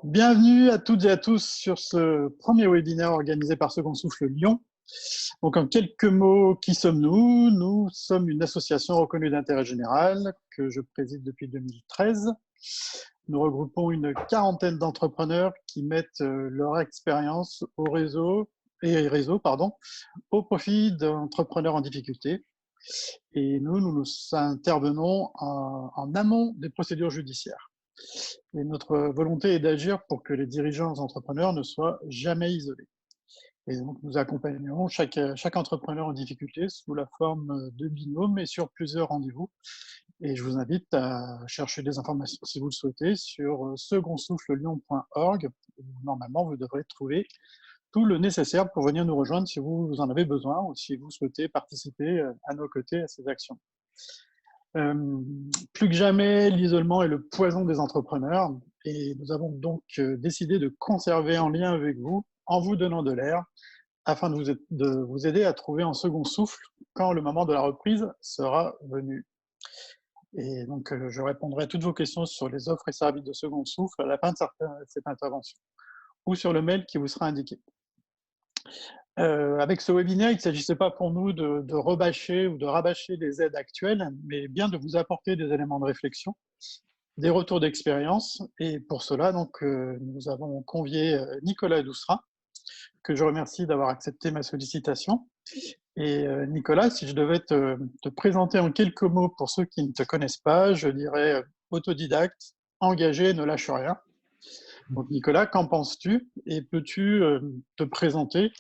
Bienvenue à toutes et à tous sur ce premier webinaire organisé par Second Souffle Lyon. Donc, en quelques mots, qui sommes-nous? Nous sommes une association reconnue d'intérêt général que je préside depuis 2013. Nous regroupons une quarantaine d'entrepreneurs qui mettent leur expérience au profit d'entrepreneurs en difficulté. Et nous intervenons en amont des procédures judiciaires. Et notre volonté est d'agir pour que les dirigeants entrepreneurs ne soient jamais isolés. Et donc, nous accompagnons chaque entrepreneur en difficulté sous la forme de binômes et sur plusieurs rendez-vous. Et je vous invite à chercher des informations, si vous le souhaitez, sur secondsoufflelyon.org. Normalement, vous devrez trouver tout le nécessaire pour venir nous rejoindre si vous en avez besoin ou si vous souhaitez participer à nos côtés à ces actions. Plus que jamais, l'isolement est le poison des entrepreneurs et nous avons donc décidé de conserver en lien avec vous, en vous donnant de l'air, afin de vous aider à trouver un second souffle quand le moment de la reprise sera venu. Et donc, je répondrai à toutes vos questions sur les offres et services de second souffle à la fin de cette intervention ou sur le mail qui vous sera indiqué. Avec ce webinaire, il ne s'agissait pas pour nous de rebâcher ou de rabâcher les aides actuelles, mais bien de vous apporter des éléments de réflexion, des retours d'expérience. Et pour cela, donc, nous avons convié Nicolas Doussera, que je remercie d'avoir accepté ma sollicitation. Et Nicolas, si je devais te présenter en quelques mots pour ceux qui ne te connaissent pas, je dirais autodidacte, engagé, ne lâche rien. Donc Nicolas, qu'en penses-tu? Et peux-tu te présenter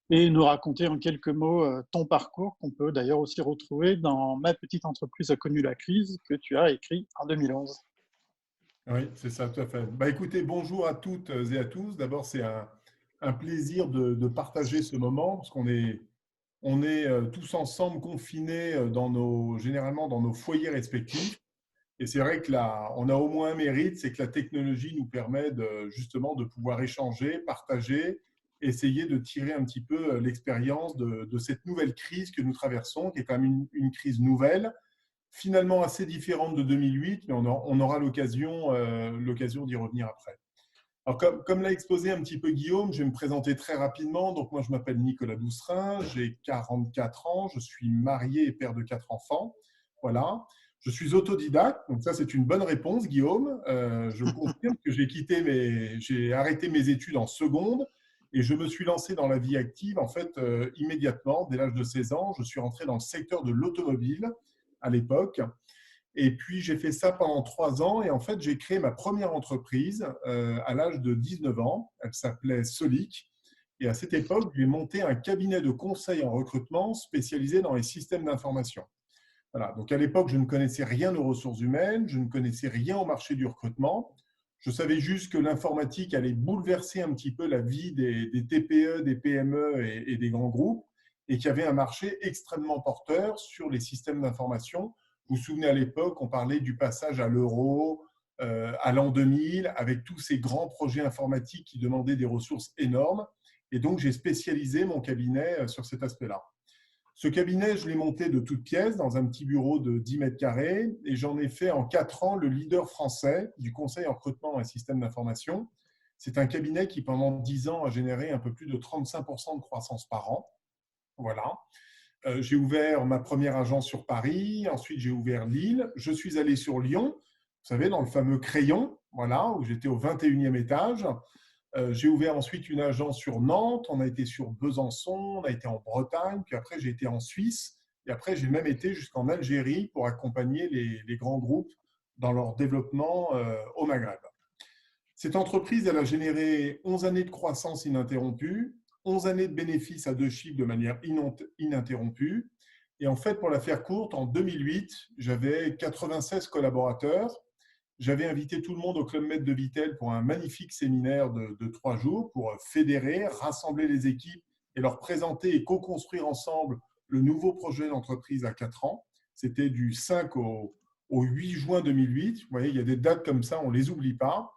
et nous raconter en quelques mots ton parcours, qu'on peut d'ailleurs aussi retrouver dans Ma petite entreprise a connu la crise, que tu as écrit en 2011. Oui, c'est ça, tout à fait. Écoutez, bonjour à toutes et à tous. D'abord, c'est un plaisir de partager ce moment parce qu'on est tous ensemble confinés généralement dans nos foyers respectifs. Et c'est vrai que là, on a au moins un mérite, c'est que la technologie nous permet justement de pouvoir échanger, partager, essayer de tirer un petit peu l'expérience de cette nouvelle crise que nous traversons, qui est quand même une crise nouvelle, finalement assez différente de 2008, mais on aura l'occasion d'y revenir après. Alors, comme l'a exposé un petit peu Guillaume, je vais me présenter très rapidement. Donc, moi, je m'appelle Nicolas Doussrin, j'ai 44 ans, je suis marié et père de 4 enfants. Voilà. Je suis autodidacte, donc ça, c'est une bonne réponse, Guillaume. Je confirme que j'ai arrêté mes études en seconde et je me suis lancé dans la vie active, en fait, immédiatement, dès l'âge de 16 ans. Je suis rentré dans le secteur de l'automobile à l'époque. Et puis, j'ai fait ça pendant 3 ans et en fait, j'ai créé ma première entreprise à l'âge de 19 ans. Elle s'appelait Solic. Et à cette époque, j'ai monté un cabinet de conseil en recrutement spécialisé dans les systèmes d'information. Voilà. Donc, à l'époque, je ne connaissais rien aux ressources humaines, je ne connaissais rien au marché du recrutement. Je savais juste que l'informatique allait bouleverser un petit peu la vie des TPE, des PME et des grands groupes et qu'il y avait un marché extrêmement porteur sur les systèmes d'information. Vous vous souvenez, à l'époque, on parlait du passage à l'euro, à l'an 2000, avec tous ces grands projets informatiques qui demandaient des ressources énormes. Et donc, j'ai spécialisé mon cabinet sur cet aspect-là. Ce cabinet, je l'ai monté de toutes pièces dans un petit bureau de 10 mètres carrés et j'en ai fait en 4 ans le leader français du conseil en recrutement et système d'information. C'est un cabinet qui, pendant 10 ans, a généré un peu plus de 35% de croissance par an. Voilà. J'ai ouvert ma première agence sur Paris, ensuite j'ai ouvert Lille, je suis allé sur Lyon, vous savez, dans le fameux Crayon, voilà, où j'étais au 21e étage. J'ai ouvert ensuite une agence sur Nantes, on a été sur Besançon, on a été en Bretagne, puis après j'ai été en Suisse, et après j'ai même été jusqu'en Algérie pour accompagner les grands groupes dans leur développement au Maghreb. Cette entreprise, elle a généré 11 années de croissance ininterrompue, 11 années de bénéfices à 2 chiffres de manière ininterrompue. Et en fait, pour la faire courte, en 2008, j'avais 96 collaborateurs. J'avais invité tout le monde au Club Med de Vittel pour un magnifique séminaire de 3 jours pour fédérer, rassembler les équipes et leur présenter et co-construire ensemble le nouveau projet d'entreprise à 4 ans. C'était du 5 au 8 juin 2008. Vous voyez, il y a des dates comme ça, on ne les oublie pas.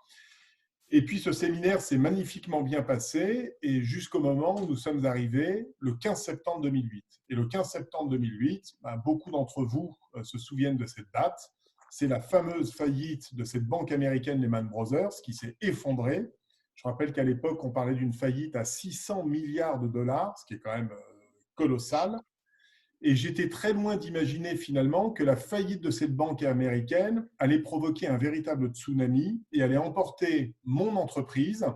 Et puis, ce séminaire s'est magnifiquement bien passé et jusqu'au moment où nous sommes arrivés le 15 septembre 2008. Et le 15 septembre 2008, beaucoup d'entre vous se souviennent de cette date. c'est la fameuse faillite de cette banque américaine Lehman Brothers qui s'est effondrée. Je rappelle qu'à l'époque, on parlait d'une faillite à 600 milliards de dollars, ce qui est quand même colossal. Et j'étais très loin d'imaginer finalement que la faillite de cette banque américaine allait provoquer un véritable tsunami et allait emporter mon entreprise,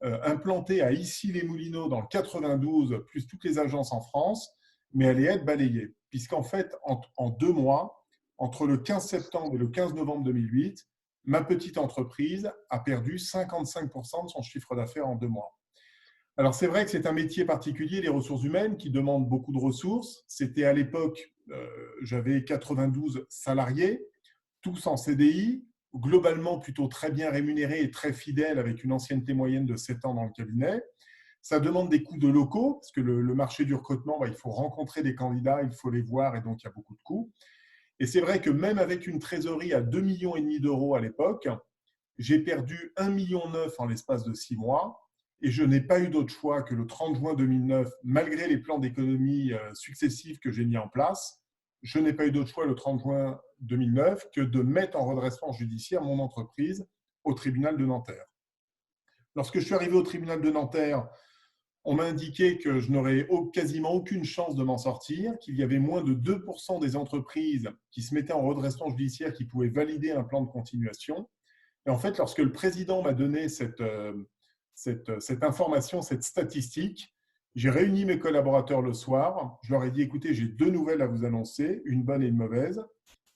implantée à Issy-les-Moulineaux dans le 92, plus toutes les agences en France, mais allait être balayée. Puisqu'en fait, en 2 mois, entre le 15 septembre et le 15 novembre 2008, ma petite entreprise a perdu 55% de son chiffre d'affaires en 2 mois. Alors, c'est vrai que c'est un métier particulier, les ressources humaines, qui demande beaucoup de ressources. C'était à l'époque, j'avais 92 salariés, tous en CDI, globalement plutôt très bien rémunérés et très fidèles, avec une ancienneté moyenne de 7 ans dans le cabinet. Ça demande des coûts de locaux, parce que le marché du recrutement, il faut rencontrer des candidats, il faut les voir, et donc il y a beaucoup de coûts. Et c'est vrai que même avec une trésorerie à 2,5 millions d'euros à l'époque, j'ai perdu 1,9 million en l'espace de 6 mois. Et je n'ai pas eu d'autre choix que le 30 juin 2009, malgré les plans d'économie successifs que j'ai mis en place, je n'ai pas eu d'autre choix le 30 juin 2009 que de mettre en redressement judiciaire mon entreprise au tribunal de Nanterre. Lorsque je suis arrivé au tribunal de Nanterre, on m'a indiqué que je n'aurais quasiment aucune chance de m'en sortir, qu'il y avait moins de 2% des entreprises qui se mettaient en redressement judiciaire qui pouvaient valider un plan de continuation. Et en fait, lorsque le président m'a donné cette information, cette statistique, j'ai réuni mes collaborateurs le soir. Je leur ai dit, écoutez, j'ai 2 nouvelles à vous annoncer, une bonne et une mauvaise.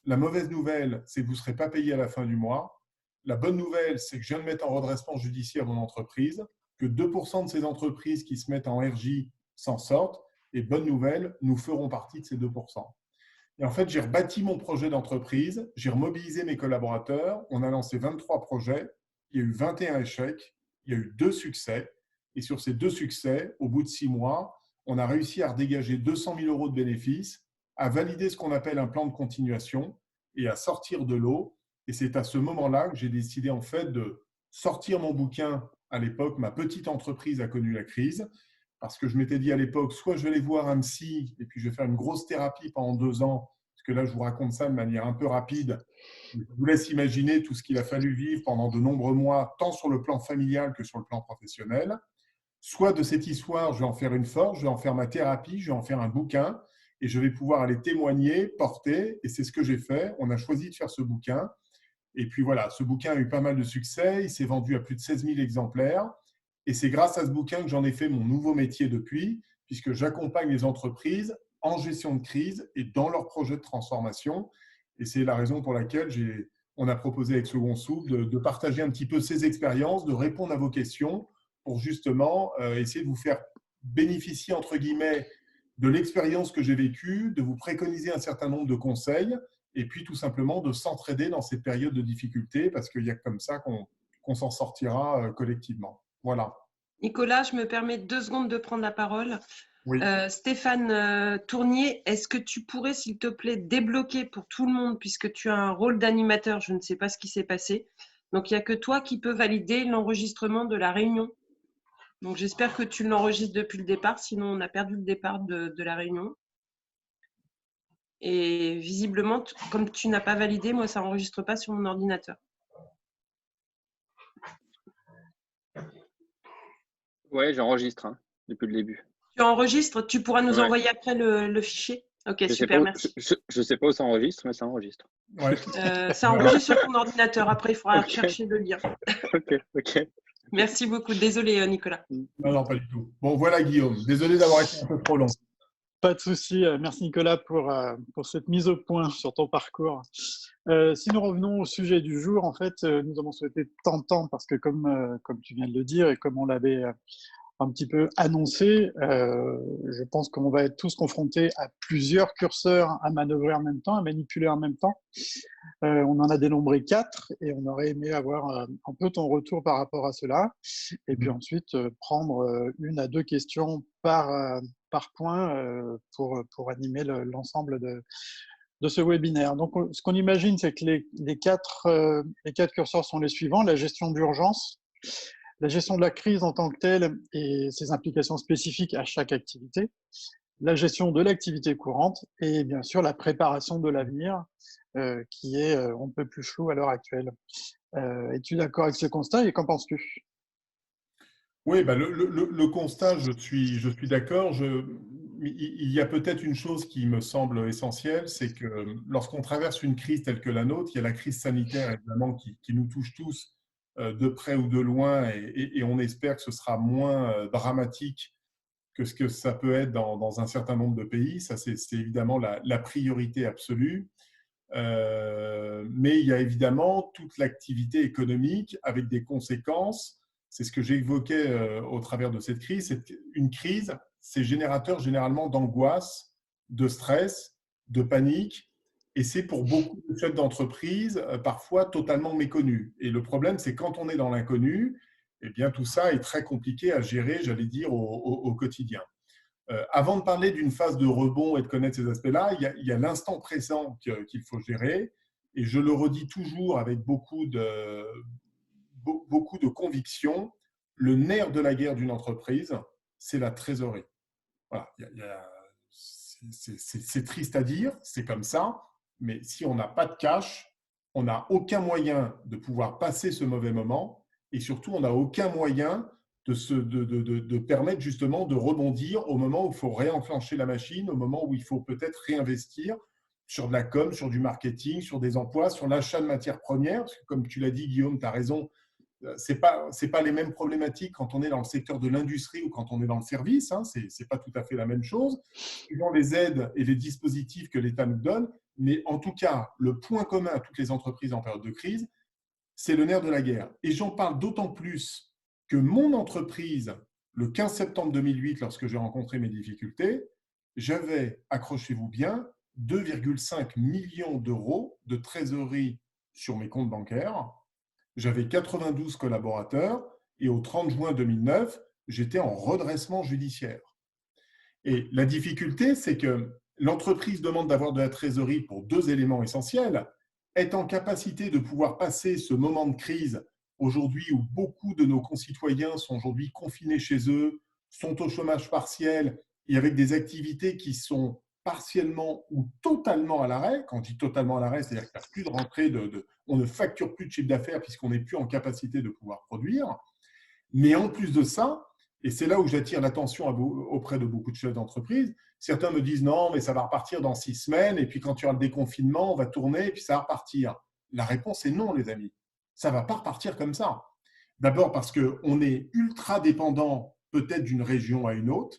La mauvaise nouvelle, c'est que vous ne serez pas payé à la fin du mois. La bonne nouvelle, c'est que je viens de mettre en redressement judiciaire mon entreprise, que 2% de ces entreprises qui se mettent en RJ s'en sortent. Et bonne nouvelle, nous ferons partie de ces 2%. Et en fait, j'ai rebâti mon projet d'entreprise, j'ai remobilisé mes collaborateurs, on a lancé 23 projets, il y a eu 21 échecs, il y a eu 2 succès. Et sur ces 2 succès, au bout de 6 mois, on a réussi à redégager 200 000 euros de bénéfices, à valider ce qu'on appelle un plan de continuation et à sortir de l'eau. Et c'est à ce moment-là que j'ai décidé en fait de sortir mon bouquin. À l'époque, ma petite entreprise a connu la crise, parce que je m'étais dit à l'époque, soit je vais aller voir un psy et puis je vais faire une grosse thérapie pendant 2 ans, parce que là, je vous raconte ça de manière un peu rapide. Je vous laisse imaginer tout ce qu'il a fallu vivre pendant de nombreux mois, tant sur le plan familial que sur le plan professionnel. Soit de cette histoire, je vais en faire une force, je vais en faire ma thérapie, je vais en faire un bouquin et je vais pouvoir aller témoigner, porter. Et c'est ce que j'ai fait. On a choisi de faire ce bouquin. Et puis voilà, ce bouquin a eu pas mal de succès. Il s'est vendu à plus de 16 000 exemplaires. Et c'est grâce à ce bouquin que j'en ai fait mon nouveau métier depuis, puisque j'accompagne les entreprises en gestion de crise et dans leurs projets de transformation. Et c'est la raison pour laquelle on a proposé avec Second Souffle de partager un petit peu ces expériences, de répondre à vos questions pour justement essayer de vous faire bénéficier, entre guillemets, de l'expérience que j'ai vécue, de vous préconiser un certain nombre de conseils et puis tout simplement de s'entraider dans cette période de difficulté parce qu'il y a comme ça qu'on s'en sortira collectivement. Voilà. Nicolas, je me permets 2 secondes de prendre la parole. Oui. Stéphane Tournier, est-ce que tu pourrais, s'il te plaît, débloquer pour tout le monde, puisque tu as un rôle d'animateur, je ne sais pas ce qui s'est passé. Donc, il n'y a que toi qui peux valider l'enregistrement de la réunion. Donc, j'espère que tu l'enregistres depuis le départ, sinon on a perdu le départ de la réunion. Et visiblement, comme tu n'as pas validé, moi, ça n'enregistre pas sur mon ordinateur. Ouais, j'enregistre depuis le début. Tu enregistres, tu pourras nous envoyer après le fichier. Ok, super, merci. Je ne sais pas où ça enregistre, mais ça enregistre. Ouais. Ça enregistre sur ton ordinateur. Après, il faudra chercher le lien. Ok. Merci beaucoup. Désolé, Nicolas. Non, pas du tout. Bon, voilà, Guillaume. Désolé d'avoir été un peu trop long. Pas de souci. Merci, Nicolas, pour cette mise au point sur ton parcours. Si nous revenons au sujet du jour, en fait, nous avons souhaité t'entendre parce que, comme tu viens de le dire et comme on l'avait un petit peu annoncé, je pense qu'on va être tous confrontés à plusieurs curseurs à manœuvrer en même temps, à manipuler en même temps. On en a dénombré 4 et on aurait aimé avoir un peu ton retour par rapport à cela. Et puis ensuite, prendre 1 à 2 questions par point pour animer l'ensemble de ce webinaire. Donc, ce qu'on imagine, c'est que les quatre curseurs sont les suivants: la gestion d'urgence, la gestion de la crise en tant que telle et ses implications spécifiques à chaque activité, la gestion de l'activité courante et bien sûr la préparation de l'avenir qui est on ne peut plus flou à l'heure actuelle. Es-tu d'accord avec ce constat et qu'en penses-tu? Oui, bah le constat, je suis d'accord. Il y a peut-être une chose qui me semble essentielle, c'est que lorsqu'on traverse une crise telle que la nôtre, il y a la crise sanitaire évidemment qui nous touche tous de près ou de loin et on espère que ce sera moins dramatique que ce que ça peut être dans un certain nombre de pays. Ça, c'est évidemment la priorité absolue. Mais il y a évidemment toute l'activité économique avec des conséquences. C'est ce que j'évoquais au travers de cette crise. Une crise, c'est générateur généralement d'angoisse, de stress, de panique. Et c'est pour beaucoup de chefs d'entreprise parfois totalement méconnu. Et le problème, c'est quand on est dans l'inconnu, eh bien, tout ça est très compliqué à gérer, j'allais dire, au quotidien. Avant de parler d'une phase de rebond et de connaître ces aspects-là, il y a l'instant présent qu'il faut gérer. Et je le redis toujours avec beaucoup de conviction, le nerf de la guerre d'une entreprise, c'est la trésorerie. Voilà. C'est triste à dire, c'est comme ça, mais si on n'a pas de cash, on n'a aucun moyen de pouvoir passer ce mauvais moment et surtout, on n'a aucun moyen de permettre justement de rebondir au moment où il faut réenclencher la machine, au moment où il faut peut-être réinvestir sur de la com, sur du marketing, sur des emplois, sur l'achat de matières premières. Parce que comme tu l'as dit, Guillaume, tu as raison, ce n'est pas les mêmes problématiques quand on est dans le secteur de l'industrie ou quand on est dans le service. Hein, ce n'est pas tout à fait la même chose, suivant les aides et les dispositifs que l'État nous donne. Mais en tout cas, le point commun à toutes les entreprises en période de crise, c'est le nerf de la guerre. Et j'en parle d'autant plus que mon entreprise, le 15 septembre 2008, lorsque j'ai rencontré mes difficultés, j'avais, accrochez-vous bien, 2,5 millions d'euros de trésorerie sur mes comptes bancaires. J'avais 92 collaborateurs et au 30 juin 2009, j'étais en redressement judiciaire. Et la difficulté, c'est que l'entreprise demande d'avoir de la trésorerie pour deux éléments essentiels, être en capacité de pouvoir passer ce moment de crise aujourd'hui où beaucoup de nos concitoyens sont aujourd'hui confinés chez eux, sont au chômage partiel et avec des activités qui sont partiellement ou totalement à l'arrêt. Quand je dis totalement à l'arrêt, c'est-à-dire qu'il n'y a plus de rentrée, on ne facture plus de chiffre d'affaires puisqu'on n'est plus en capacité de pouvoir produire. Mais en plus de ça, et c'est là où j'attire l'attention auprès de beaucoup de chefs d'entreprise, certains me disent non, mais ça va repartir dans 6 semaines, et puis quand il y aura le déconfinement, on va tourner, et puis ça va repartir. La réponse est non, les amis. Ça ne va pas repartir comme ça. D'abord parce qu'on est ultra dépendant peut-être d'une région à une autre.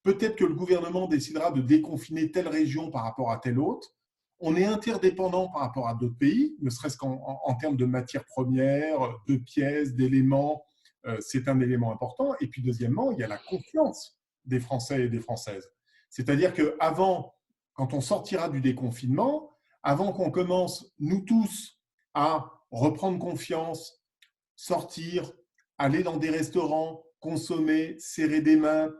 Peut-être que le gouvernement décidera de déconfiner telle région par rapport à telle autre. On est interdépendant par rapport à d'autres pays, ne serait-ce qu'en termes de matières premières, de pièces, d'éléments. C'est un élément important. Et puis deuxièmement, il y a la confiance des Français et des Françaises. C'est-à-dire qu'avant, quand on sortira du déconfinement, avant qu'on commence, nous tous, à reprendre confiance, sortir, aller dans des restaurants, consommer, serrer des mains,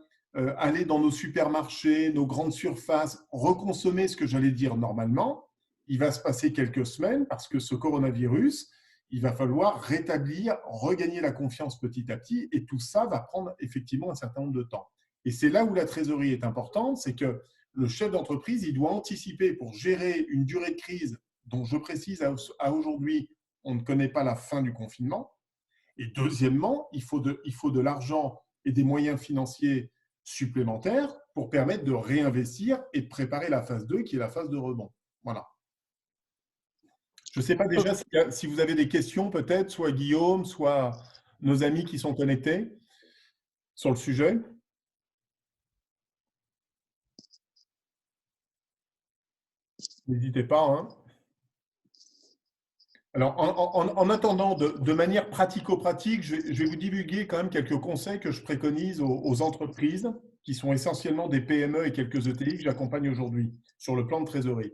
aller dans nos supermarchés, nos grandes surfaces, reconsommer ce que j'allais dire normalement, il va se passer quelques semaines parce que ce coronavirus, il va falloir rétablir, regagner la confiance petit à petit et tout ça va prendre effectivement un certain nombre de temps. Et c'est là où la trésorerie est importante, c'est que le chef d'entreprise, il doit anticiper pour gérer une durée de crise dont je précise à aujourd'hui, on ne connaît pas la fin du confinement. Et deuxièmement, il faut de l'argent et des moyens financiers supplémentaires pour permettre de réinvestir et de préparer la phase 2 qui est la phase de rebond. Voilà. Je ne sais pas déjà si vous avez des questions peut-être, soit Guillaume, soit nos amis qui sont connectés sur le sujet. N'hésitez pas. Hein. Alors, en attendant, de manière pratico-pratique, je vais vous divulguer quand même quelques conseils que je préconise aux entreprises qui sont essentiellement des PME et quelques ETI que j'accompagne aujourd'hui sur le plan de trésorerie.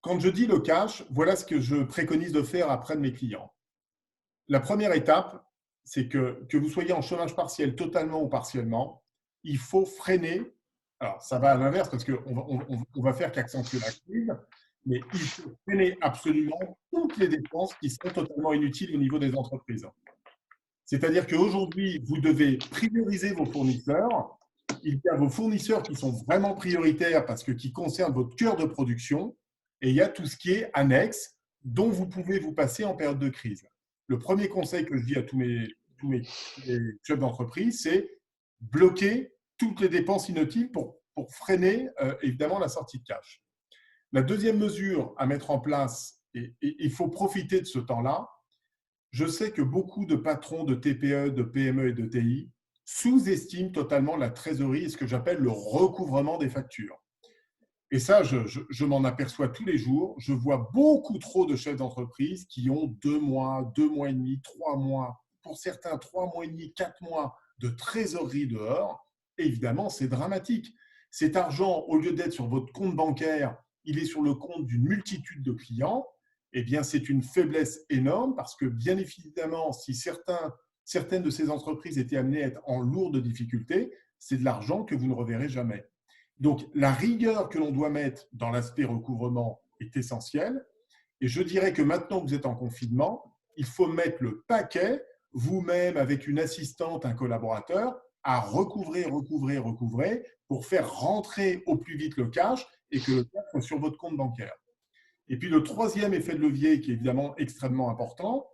Quand je dis le cash, voilà ce que je préconise de faire auprès de mes clients. La première étape, c'est que vous soyez en chômage partiel totalement ou partiellement, il faut freiner. Alors, ça va à l'inverse parce qu'on va faire qu'accentuer la crise, mais il faut freiner absolument toutes les dépenses qui sont totalement inutiles au niveau des entreprises. C'est-à-dire qu'aujourd'hui, vous devez prioriser vos fournisseurs il y a vos fournisseurs qui sont vraiment prioritaires parce que qui concernent votre cœur de production. Et il y a tout ce qui est annexe dont vous pouvez vous passer en période de crise. Le premier conseil que je dis à tous mes chefs d'entreprise, c'est bloquer toutes les dépenses inutiles pour freiner évidemment la sortie de cash. La deuxième mesure à mettre en place, et il faut profiter de ce temps-là, je sais que beaucoup de patrons de TPE, de PME et de TI sous-estiment totalement la trésorerie et ce que j'appelle le recouvrement des factures. Et ça, je m'en aperçois tous les jours. Je vois beaucoup trop de chefs d'entreprise qui ont 2 mois, 2 mois et demi, 3 mois, pour certains 3 mois et demi, 4 mois de trésorerie dehors. Et évidemment, c'est dramatique. Cet argent, au lieu d'être sur votre compte bancaire, il est sur le compte d'une multitude de clients. Eh bien, c'est une faiblesse énorme parce que, bien évidemment, si certaines de ces entreprises étaient amenées à être en lourde difficulté, c'est de l'argent que vous ne reverrez jamais. Donc, la rigueur que l'on doit mettre dans l'aspect recouvrement est essentielle. Et je dirais que maintenant que vous êtes en confinement, il faut mettre le paquet, vous-même avec une assistante, un collaborateur, à recouvrer pour faire rentrer au plus vite le cash et que le cash soit sur votre compte bancaire. Et puis, le troisième effet de levier qui est évidemment extrêmement important,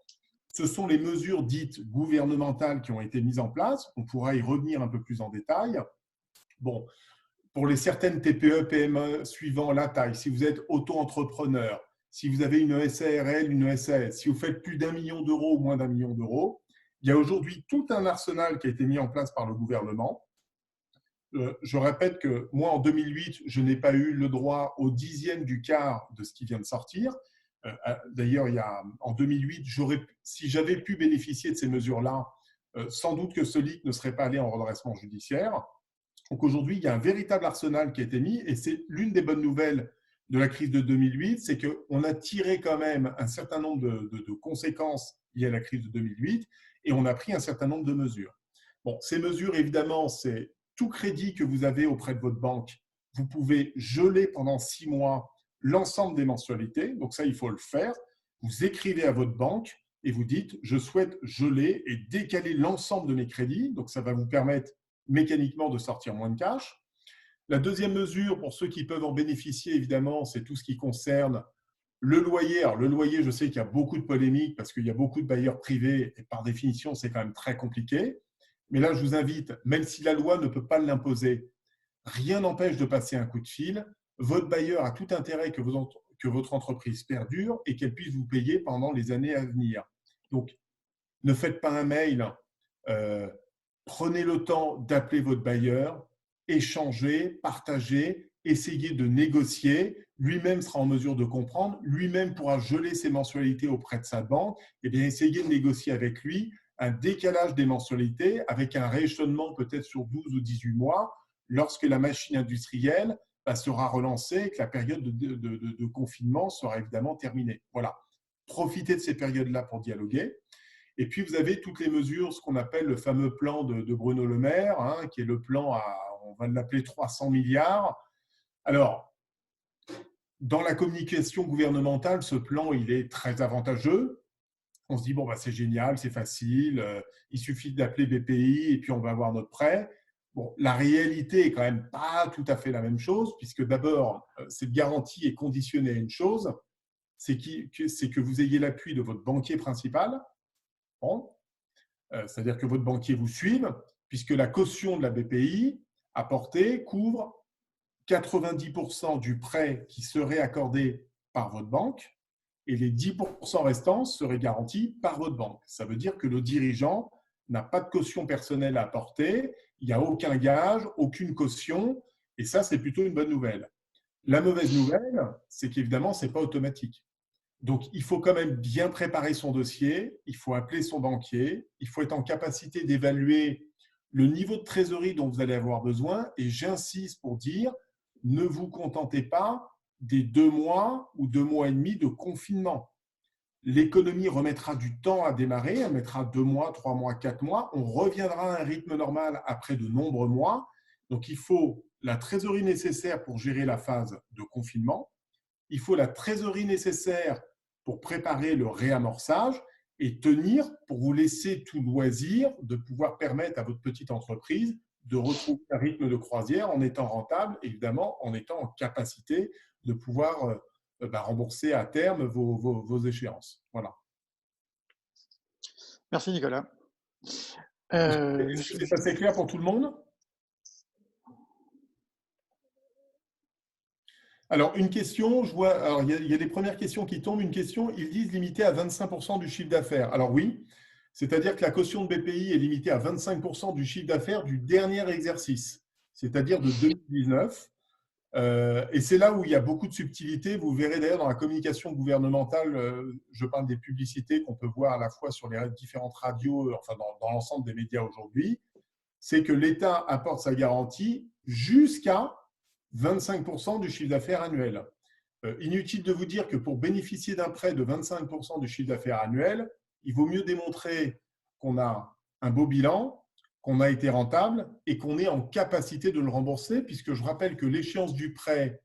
ce sont les mesures dites gouvernementales qui ont été mises en place. On pourra y revenir un peu plus en détail. Bon, pour les certaines TPE, PME, suivant la taille, si vous êtes auto-entrepreneur, si vous avez une SARL, une SAS, si vous faites plus d'1 million d'euros ou moins d'1 million d'euros, il y a aujourd'hui tout un arsenal qui a été mis en place par le gouvernement. Je répète que moi, en 2008, je n'ai pas eu le droit au 10e du quart de ce qui vient de sortir. D'ailleurs, en 2008, si j'avais pu bénéficier de ces mesures-là, sans doute que ce LIC ne serait pas allé en redressement judiciaire. Donc aujourd'hui, il y a un véritable arsenal qui a été mis et c'est l'une des bonnes nouvelles de la crise de 2008, c'est qu'on a tiré quand même un certain nombre de conséquences liées à la crise de 2008 et on a pris un certain nombre de mesures. Bon, ces mesures, évidemment, c'est tout crédit que vous avez auprès de votre banque. Vous pouvez geler pendant 6 mois l'ensemble des mensualités. Donc ça, il faut le faire. Vous écrivez à votre banque et vous dites « Je souhaite geler et décaler l'ensemble de mes crédits ». Donc ça va vous permettre mécaniquement de sortir moins de cash. La deuxième mesure, pour ceux qui peuvent en bénéficier, évidemment, c'est tout ce qui concerne le loyer. Alors, le loyer, je sais qu'il y a beaucoup de polémiques parce qu'il y a beaucoup de bailleurs privés et par définition, c'est quand même très compliqué. Mais là, je vous invite, même si la loi ne peut pas l'imposer, rien n'empêche de passer un coup de fil. Votre bailleur a tout intérêt que votre entreprise perdure et qu'elle puisse vous payer pendant les années à venir. Donc, ne faites pas un mail. Prenez le temps d'appeler votre bailleur, échanger, partager, essayer de négocier. Lui-même sera en mesure de comprendre. Lui-même pourra geler ses mensualités auprès de sa banque. Et bien, essayez de négocier avec lui un décalage des mensualités avec un rééchelonnement peut-être sur 12 ou 18 mois lorsque la machine industrielle sera relancée et que la période de confinement sera évidemment terminée. Voilà. Profitez de ces périodes-là pour dialoguer. Et puis, vous avez toutes les mesures, ce qu'on appelle le fameux plan de Bruno Le Maire, hein, qui est le plan on va l'appeler 300 milliards. Alors, dans la communication gouvernementale, ce plan, il est très avantageux. On se dit, bon, c'est génial, c'est facile, il suffit d'appeler BPI et puis on va avoir notre prêt. Bon, la réalité est quand même pas tout à fait la même chose, puisque d'abord, cette garantie est conditionnée à une chose, c'est que vous ayez l'appui de votre banquier principal. Bon. C'est-à-dire que votre banquier vous suive, puisque la caution de la BPI apportée couvre 90% du prêt qui serait accordé par votre banque et les 10% restants seraient garantis par votre banque. Ça veut dire que le dirigeant n'a pas de caution personnelle à apporter, il n'y a aucun gage, aucune caution, et ça, c'est plutôt une bonne nouvelle. La mauvaise nouvelle, c'est qu'évidemment, ce n'est pas automatique. Donc, il faut quand même bien préparer son dossier, il faut appeler son banquier, il faut être en capacité d'évaluer le niveau de trésorerie dont vous allez avoir besoin. Et j'insiste pour dire, ne vous contentez pas des 2 mois ou 2 mois et demi de confinement. L'économie remettra du temps à démarrer, elle mettra 2 mois, 3 mois, 4 mois. On reviendra à un rythme normal après de nombreux mois. Donc, il faut la trésorerie nécessaire pour gérer la phase de confinement. Il faut la trésorerie nécessaire pour préparer le réamorçage et tenir pour vous laisser tout loisir de pouvoir permettre à votre petite entreprise de retrouver un rythme de croisière en étant rentable, évidemment, en étant en capacité de pouvoir rembourser à terme vos échéances. Voilà. Merci Nicolas. Est-ce que c'est assez clair pour tout le monde? Alors, une question, je vois, alors il y a des premières questions qui tombent. Une question, ils disent limité à 25% du chiffre d'affaires. Alors oui, c'est-à-dire que la caution de BPI est limitée à 25% du chiffre d'affaires du dernier exercice, c'est-à-dire de 2019. Et c'est là où il y a beaucoup de subtilités. Vous verrez d'ailleurs dans la communication gouvernementale, je parle des publicités qu'on peut voir à la fois sur les différentes radios, enfin dans l'ensemble des médias aujourd'hui, c'est que l'État apporte sa garantie jusqu'à 25% du chiffre d'affaires annuel. Inutile de vous dire que pour bénéficier d'un prêt de 25% du chiffre d'affaires annuel, il vaut mieux démontrer qu'on a un beau bilan, qu'on a été rentable et qu'on est en capacité de le rembourser, puisque je rappelle que l'échéance du prêt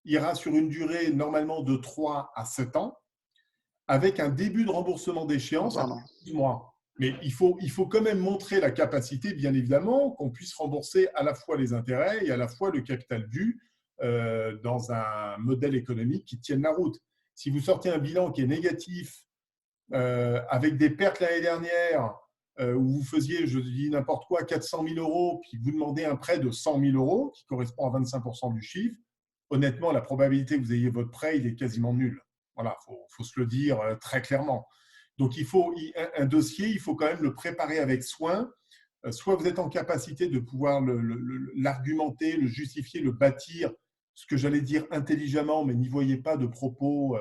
ira sur une durée normalement de 3 à 7 ans, avec un début de remboursement d'échéance à 12 mois. Mais il faut quand même montrer la capacité, bien évidemment, qu'on puisse rembourser à la fois les intérêts et à la fois le capital dû dans un modèle économique qui tienne la route. Si vous sortez un bilan qui est négatif, avec des pertes l'année dernière, où vous faisiez, je dis n'importe quoi, 400 000 euros, puis vous demandez un prêt de 100 000 euros, qui correspond à 25% du chiffre, honnêtement, la probabilité que vous ayez votre prêt, il est quasiment nul. Voilà, faut se le dire très clairement. Donc, il faut un dossier, il faut quand même le préparer avec soin. Soit vous êtes en capacité de pouvoir l'argumenter, le justifier, le bâtir, ce que j'allais dire intelligemment, mais n'y voyez pas de propos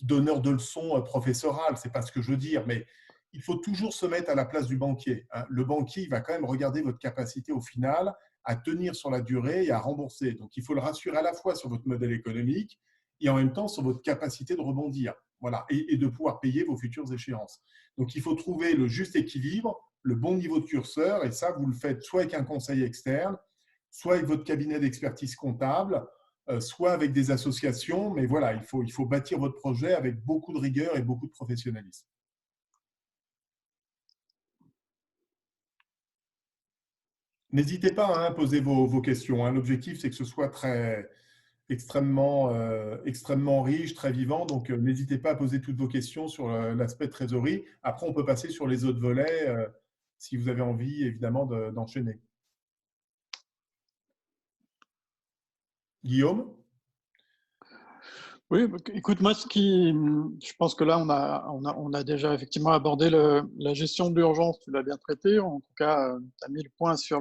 donneurs de leçons professorales, ce n'est pas ce que je veux dire, mais il faut toujours se mettre à la place du banquier. Le banquier, il va quand même regarder votre capacité au final à tenir sur la durée et à rembourser. Donc, il faut le rassurer à la fois sur votre modèle économique et en même temps sur votre capacité de rebondir, voilà, et de pouvoir payer vos futures échéances. Donc, il faut trouver le juste équilibre, le bon niveau de curseur, et ça, vous le faites soit avec un conseil externe, soit avec votre cabinet d'expertise comptable, soit avec des associations, mais voilà, il faut bâtir votre projet avec beaucoup de rigueur et beaucoup de professionnalisme. N'hésitez pas à poser vos questions. L'objectif, c'est que ce soit extrêmement riche, très vivant. Donc, n'hésitez pas à poser toutes vos questions sur l'aspect trésorerie. Après, on peut passer sur les autres volets si vous avez envie, évidemment, d'enchaîner. Guillaume? Oui, écoute, moi, je pense que là, on a déjà effectivement abordé la gestion de l'urgence, tu l'as bien traité. En tout cas, tu as mis le point sur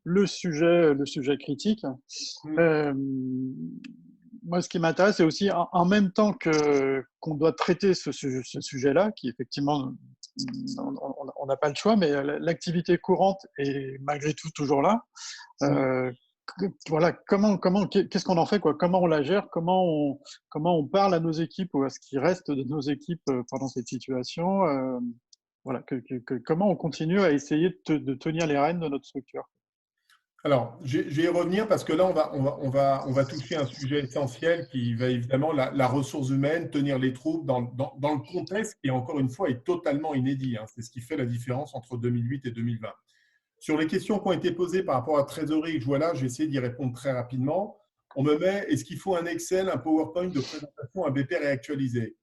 le sujet critique. Moi, ce qui m'intéresse, c'est aussi en même temps qu'on doit traiter ce sujet-là, qui effectivement, on n'a pas le choix, mais l'activité courante est malgré tout toujours là. Voilà, qu'est-ce qu'on en fait, quoi? Comment on la gère? Comment on parle à nos équipes ou à ce qui reste de nos équipes pendant cette situation? Voilà, comment on continue à essayer de tenir les rênes de notre structure? Alors, je vais y revenir parce que là, on va toucher un sujet essentiel qui va évidemment la ressource humaine, tenir les troupes dans le contexte qui, encore une fois, est totalement inédit. C'est ce qui fait la différence entre 2008 et 2020. Sur les questions qui ont été posées par rapport à trésorerie, je vois là, j'ai essayé d'y répondre très rapidement. On me met, est-ce qu'il faut un Excel, un PowerPoint de présentation, un BP réactualisé?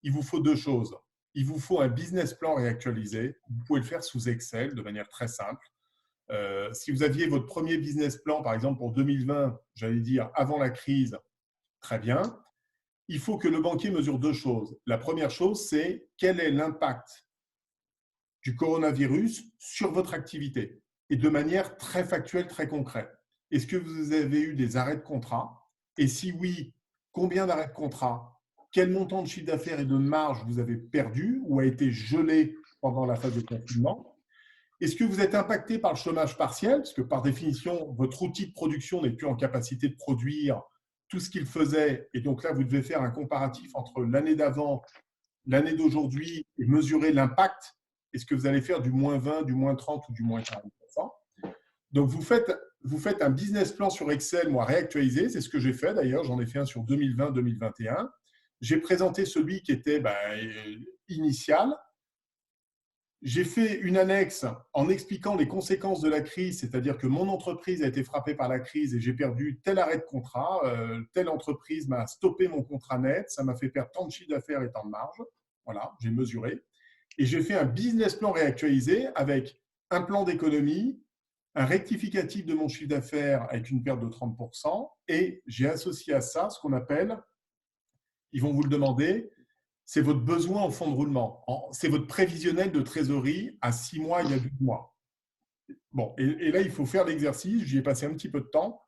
Il vous faut deux choses. Il vous faut un business plan réactualisé. Vous pouvez le faire sous Excel de manière très simple. Si vous aviez votre premier business plan, par exemple pour 2020, j'allais dire avant la crise, très bien. Il faut que le banquier mesure deux choses. La première chose, c'est quel est l'impact du coronavirus sur votre activité et de manière très factuelle, très concrète. Est-ce que vous avez eu des arrêts de contrat? Et si oui, combien d'arrêts de contrat? Quel montant de chiffre d'affaires et de marge vous avez perdu ou a été gelé pendant la phase de confinement? Est-ce que vous êtes impacté par le chômage partiel? Parce que par définition, votre outil de production n'est plus en capacité de produire tout ce qu'il faisait. Et donc là, vous devez faire un comparatif entre l'année d'avant, l'année d'aujourd'hui et mesurer l'impact. Est-ce que vous allez faire du moins 20, du moins 30 ou du moins 40%? Donc, vous faites un business plan sur Excel, moi, réactualisé. C'est ce que j'ai fait d'ailleurs. J'en ai fait un sur 2020-2021. J'ai présenté celui qui était initial. J'ai fait une annexe en expliquant les conséquences de la crise, c'est-à-dire que mon entreprise a été frappée par la crise et j'ai perdu tel arrêt de contrat, telle entreprise m'a stoppé mon contrat net, ça m'a fait perdre tant de chiffre d'affaires et tant de marge. Voilà, j'ai mesuré. Et j'ai fait un business plan réactualisé avec un plan d'économie, un rectificatif de mon chiffre d'affaires avec une perte de 30%, et j'ai associé à ça ce qu'on appelle, ils vont vous le demander, c'est votre besoin en fonds de roulement. C'est votre prévisionnel de trésorerie à 6 mois, il y a 12 mois. Bon, et là, il faut faire l'exercice. J'y ai passé un petit peu de temps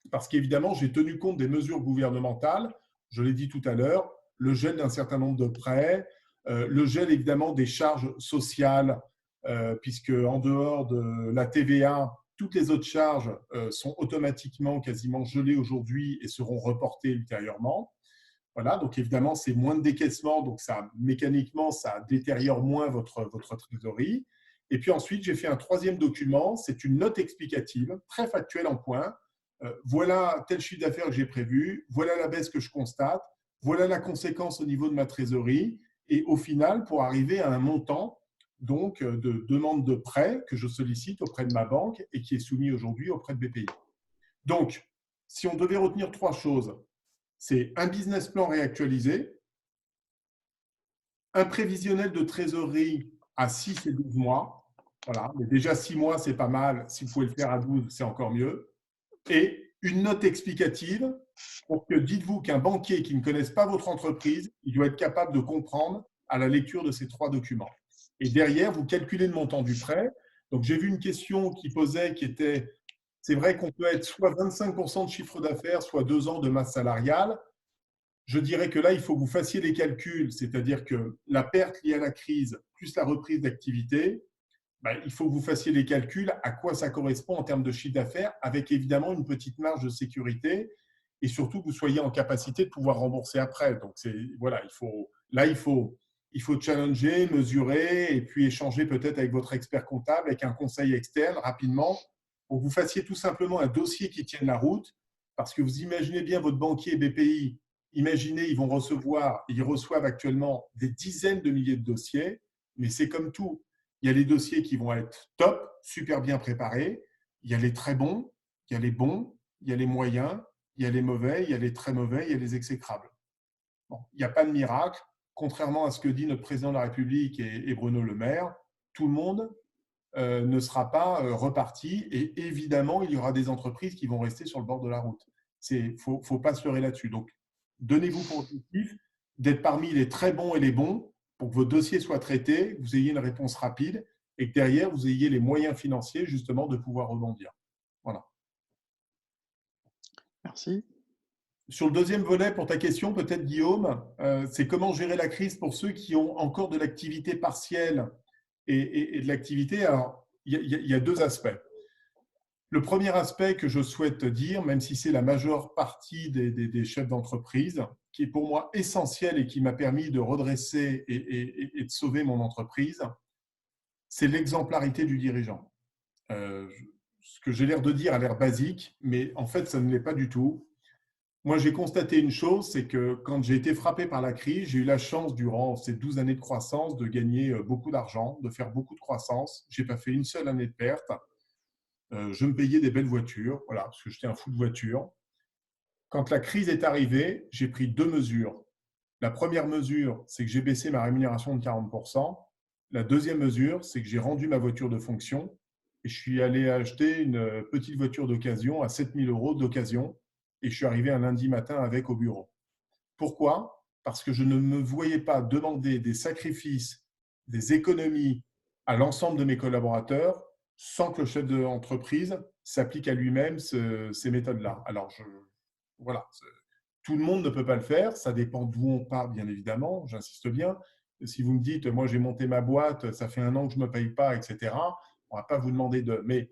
parce qu'évidemment, j'ai tenu compte des mesures gouvernementales. Je l'ai dit tout à l'heure, le gel d'un certain nombre de prêts, le gel évidemment des charges sociales, puisque en dehors de la TVA, toutes les autres charges sont automatiquement quasiment gelées aujourd'hui et seront reportées ultérieurement. Voilà, donc évidemment, c'est moins de décaissement, donc ça, mécaniquement, ça détériore moins votre trésorerie. Et puis ensuite, j'ai fait un troisième document, c'est une note explicative, très factuelle en points. Voilà tel chiffre d'affaires que j'ai prévu, voilà la baisse que je constate, voilà la conséquence au niveau de ma trésorerie. Et au final, pour arriver à un montant donc, de demande de prêt que je sollicite auprès de ma banque et qui est soumis aujourd'hui auprès de BPI. Donc, si on devait retenir trois choses, c'est un business plan réactualisé, un prévisionnel de trésorerie à 6 et 12 mois. Voilà, mais déjà 6 mois, c'est pas mal. Si vous pouvez le faire à 12, c'est encore mieux. Et une note explicative pour que dites-vous qu'un banquier qui ne connaisse pas votre entreprise, il doit être capable de comprendre à la lecture de ces trois documents. Et derrière, vous calculez le montant du prêt. Donc, j'ai vu une question qui posait, qui était, c'est vrai qu'on peut être soit 25% de chiffre d'affaires, soit 2 ans de masse salariale. Je dirais que là, il faut que vous fassiez les calculs, c'est-à-dire que la perte liée à la crise plus la reprise d'activité, il faut que vous fassiez les calculs à quoi ça correspond en termes de chiffre d'affaires, avec évidemment une petite marge de sécurité et surtout que vous soyez en capacité de pouvoir rembourser après. Donc, voilà, il faut challenger, mesurer et puis échanger peut-être avec votre expert comptable, avec un conseil externe rapidement pour que vous fassiez tout simplement un dossier qui tienne la route parce que vous imaginez bien votre banquier BPI. Imaginez, ils reçoivent actuellement des dizaines de milliers de dossiers, mais c'est comme tout. Il y a les dossiers qui vont être top, super bien préparés. Il y a les très bons, il y a les bons, il y a les moyens, il y a les mauvais, il y a les très mauvais, il y a les exécrables. Bon, il n'y a pas de miracle. Contrairement à ce que dit notre président de la République et Bruno Le Maire, tout le monde ne sera pas reparti. Et évidemment, il y aura des entreprises qui vont rester sur le bord de la route. Il ne faut pas se leurrer là-dessus. Donc, donnez-vous pour objectif d'être parmi les très bons et les bons pour que vos dossiers soient traités, que vous ayez une réponse rapide et que derrière, vous ayez les moyens financiers justement de pouvoir rebondir. Voilà. Merci. Sur le deuxième volet, pour ta question, peut-être Guillaume, c'est comment gérer la crise pour ceux qui ont encore de l'activité partielle et de l'activité. Alors, il y a deux aspects. Le premier aspect que je souhaite dire, même si c'est la majeure partie des chefs d'entreprise, qui est pour moi essentiel et qui m'a permis de redresser et de sauver mon entreprise, c'est l'exemplarité du dirigeant. Ce que j'ai l'air de dire a l'air basique, mais en fait, ça ne l'est pas du tout. Moi, j'ai constaté une chose, c'est que quand j'ai été frappé par la crise, j'ai eu la chance, durant ces 12 années de croissance, de gagner beaucoup d'argent, de faire beaucoup de croissance. Je n'ai pas fait une seule année de perte. Je me payais des belles voitures, voilà, parce que j'étais un fou de voiture. Quand la crise est arrivée, j'ai pris deux mesures. La première mesure, c'est que j'ai baissé ma rémunération de 40%. La deuxième mesure, c'est que j'ai rendu ma voiture de fonction et je suis allé acheter une petite voiture d'occasion à 7 000 € d'occasion et je suis arrivé un lundi matin avec au bureau. Pourquoi ? Parce que je ne me voyais pas demander des sacrifices, des économies à l'ensemble de mes collaborateurs sans que le chef d'entreprise s'applique à lui-même ces méthodes-là. Alors, voilà, tout le monde ne peut pas le faire, ça dépend d'où on part, bien évidemment, j'insiste bien. Si vous me dites, moi j'ai monté ma boîte, ça fait 1 an que je ne me paye pas, etc., on ne va pas vous demander de… Mais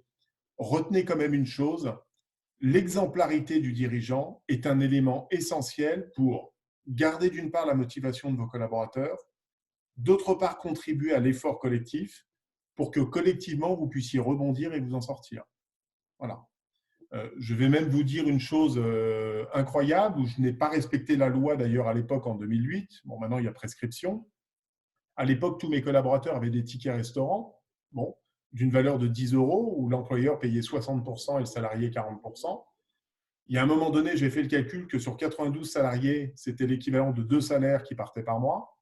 retenez quand même une chose, l'exemplarité du dirigeant est un élément essentiel pour garder d'une part la motivation de vos collaborateurs, d'autre part contribuer à l'effort collectif pour que collectivement vous puissiez rebondir et vous en sortir. Voilà. Je vais même vous dire une chose incroyable, où je n'ai pas respecté la loi d'ailleurs à l'époque en 2008. Bon, maintenant il y a prescription. À l'époque, tous mes collaborateurs avaient des tickets restaurants, bon, d'une valeur de 10 euros, où l'employeur payait 60% et le salarié 40%. Il y a un moment donné, j'ai fait le calcul que sur 92 salariés, c'était l'équivalent de 2 salaires qui partaient par mois.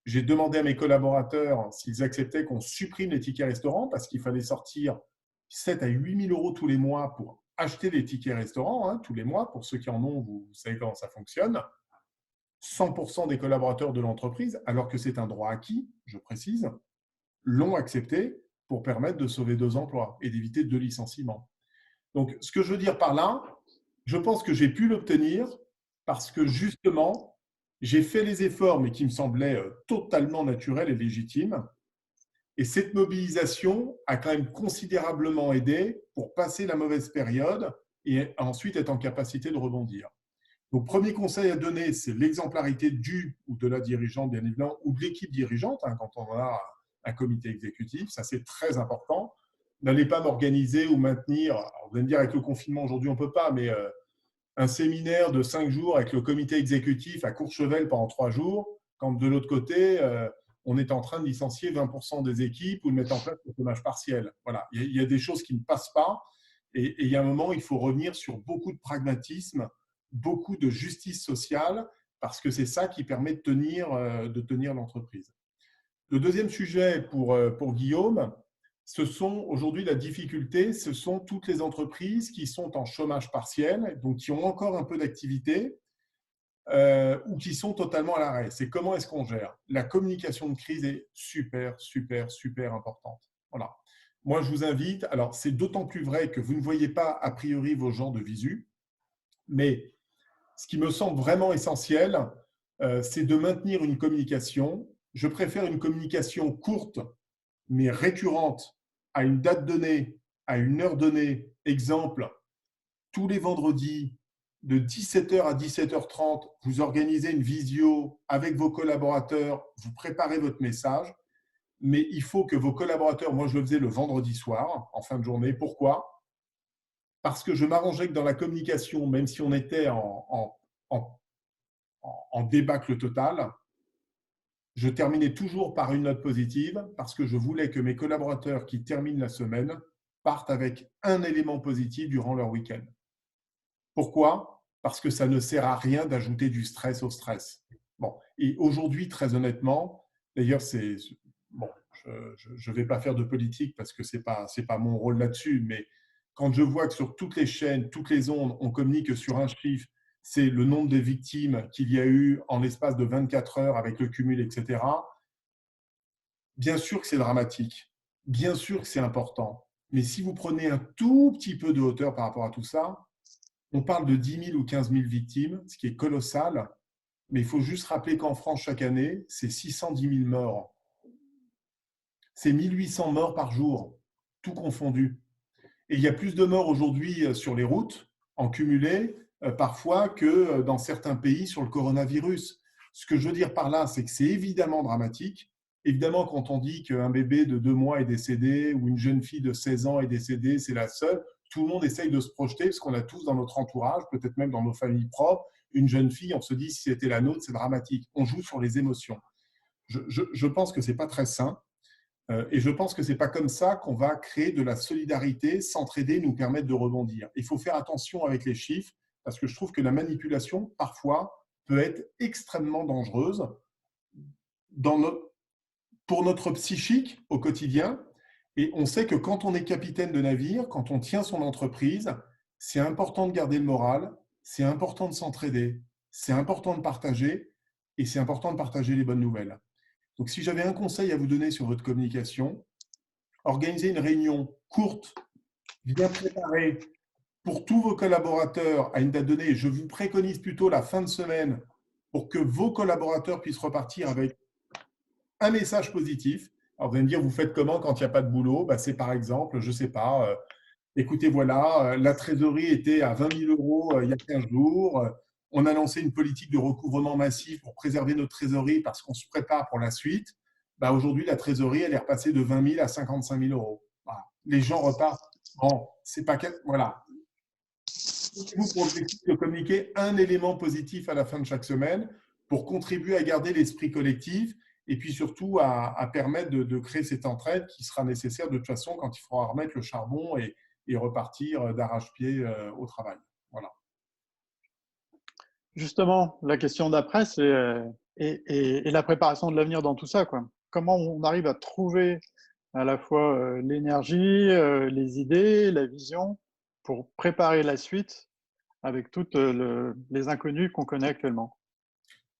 J'ai demandé à mes collaborateurs s'ils acceptaient qu'on supprime les tickets restaurants parce qu'il fallait sortir 7 à 8 000 euros tous les mois pour acheter des tickets restaurants, hein, tous les mois. Pour ceux qui en ont, vous savez comment ça fonctionne. 100% des collaborateurs de l'entreprise, alors que c'est un droit acquis, je précise, l'ont accepté pour permettre de sauver 2 emplois et d'éviter 2 licenciements. Donc, ce que je veux dire par là, je pense que j'ai pu l'obtenir parce que justement, j'ai fait les efforts, mais qui me semblaient totalement naturels et légitimes. Et cette mobilisation a quand même considérablement aidé pour passer la mauvaise période et ensuite être en capacité de rebondir. Donc, premier conseil à donner, c'est l'exemplarité du ou de la dirigeante, bien évidemment, ou de l'équipe dirigeante, hein, quand on a un comité exécutif. Ça, c'est très important. N'allez pas m'organiser ou maintenir, alors vous allez me dire, avec le confinement aujourd'hui, on ne peut pas, mais un séminaire de 5 jours avec le comité exécutif à Courchevel pendant 3 jours, quand de l'autre côté, on est en train de licencier 20% des équipes ou de mettre en place le chômage partiel. Voilà, il y a des choses qui ne passent pas et il y a un moment, il faut revenir sur beaucoup de pragmatisme, beaucoup de justice sociale, parce que c'est ça qui permet de tenir l'entreprise. Le deuxième sujet pour Guillaume, ce sont aujourd'hui la difficulté, ce sont toutes les entreprises qui sont en chômage partiel, donc qui ont encore un peu d'activité ou qui sont totalement à l'arrêt. C'est comment est-ce qu'on gère. La communication de crise est super, super, super importante. Voilà. Moi, je vous invite, alors c'est d'autant plus vrai que vous ne voyez pas a priori vos gens de visu, mais ce qui me semble vraiment essentiel, c'est de maintenir une communication. Je préfère une communication courte, mais récurrente, à une date donnée, à une heure donnée. Exemple, tous les vendredis, de 17h à 17h30, vous organisez une visio avec vos collaborateurs, vous préparez votre message, mais il faut que vos collaborateurs, moi je le faisais le vendredi soir, en fin de journée. Pourquoi ? Parce que je m'arrangeais que dans la communication, même si on était en débâcle total, je terminais toujours par une note positive parce que je voulais que mes collaborateurs qui terminent la semaine partent avec un élément positif durant leur week-end. Pourquoi ? Parce que ça ne sert à rien d'ajouter du stress au stress. Bon, et aujourd'hui, très honnêtement, d'ailleurs, bon, je ne vais pas faire de politique parce que ce n'est pas mon rôle là-dessus, mais quand je vois que sur toutes les chaînes, toutes les ondes, on communique sur un chiffre, c'est le nombre de victimes qu'il y a eu en l'espace de 24 heures avec le cumul, etc. Bien sûr que c'est dramatique, bien sûr que c'est important, mais si vous prenez un tout petit peu de hauteur par rapport à tout ça, on parle de 10 000 ou 15 000 victimes, ce qui est colossal, mais il faut juste rappeler qu'en France, chaque année, c'est 610 000 morts. C'est 1800 morts par jour, tout confondu. Et il y a plus de morts aujourd'hui sur les routes, en cumulé, parfois, que dans certains pays sur le coronavirus. Ce que je veux dire par là, c'est que c'est évidemment dramatique. Évidemment, quand on dit qu'un bébé de 2 mois est décédé ou une jeune fille de 16 ans est décédée, c'est la seule, tout le monde essaye de se projeter parce qu'on a tous dans notre entourage, peut-être même dans nos familles propres, une jeune fille, on se dit si c'était la nôtre, c'est dramatique. On joue sur les émotions. Je pense que ce n'est pas très sain. Et je pense que ce n'est pas comme ça qu'on va créer de la solidarité, s'entraider, nous permettre de rebondir. Il faut faire attention avec les chiffres parce que je trouve que la manipulation, parfois, peut être extrêmement dangereuse pour notre psychique au quotidien. Et on sait que quand on est capitaine de navire, quand on tient son entreprise, c'est important de garder le moral, c'est important de s'entraider, c'est important de partager et c'est important de partager les bonnes nouvelles. Donc, si j'avais un conseil à vous donner sur votre communication, organisez une réunion courte, bien préparée pour tous vos collaborateurs à une date donnée. Je vous préconise plutôt la fin de semaine pour que vos collaborateurs puissent repartir avec un message positif. Alors, vous allez me dire, vous faites comment quand il n'y a pas de boulot ? C'est par exemple, je ne sais pas, écoutez, voilà, la trésorerie était à 20 000 euros il y a 15 jours. On a lancé une politique de recouvrement massif pour préserver notre trésorerie parce qu'on se prépare pour la suite. Aujourd'hui, la trésorerie, elle est repassée de 20 000 à 55 000 euros. Voilà. Les gens repartent. Bon, c'est pas… Voilà. Vous pour objectif de communiquer un élément positif à la fin de chaque semaine pour contribuer à garder l'esprit collectif et puis surtout à permettre de créer cette entraide qui sera nécessaire de toute façon quand il faudra remettre le charbon et repartir d'arrache-pied au travail. Voilà. Justement, la question d'après, c'est et la préparation de l'avenir dans tout ça, quoi. Comment on arrive à trouver à la fois l'énergie, les idées, la vision pour préparer la suite avec toutes les inconnus qu'on connaît actuellement.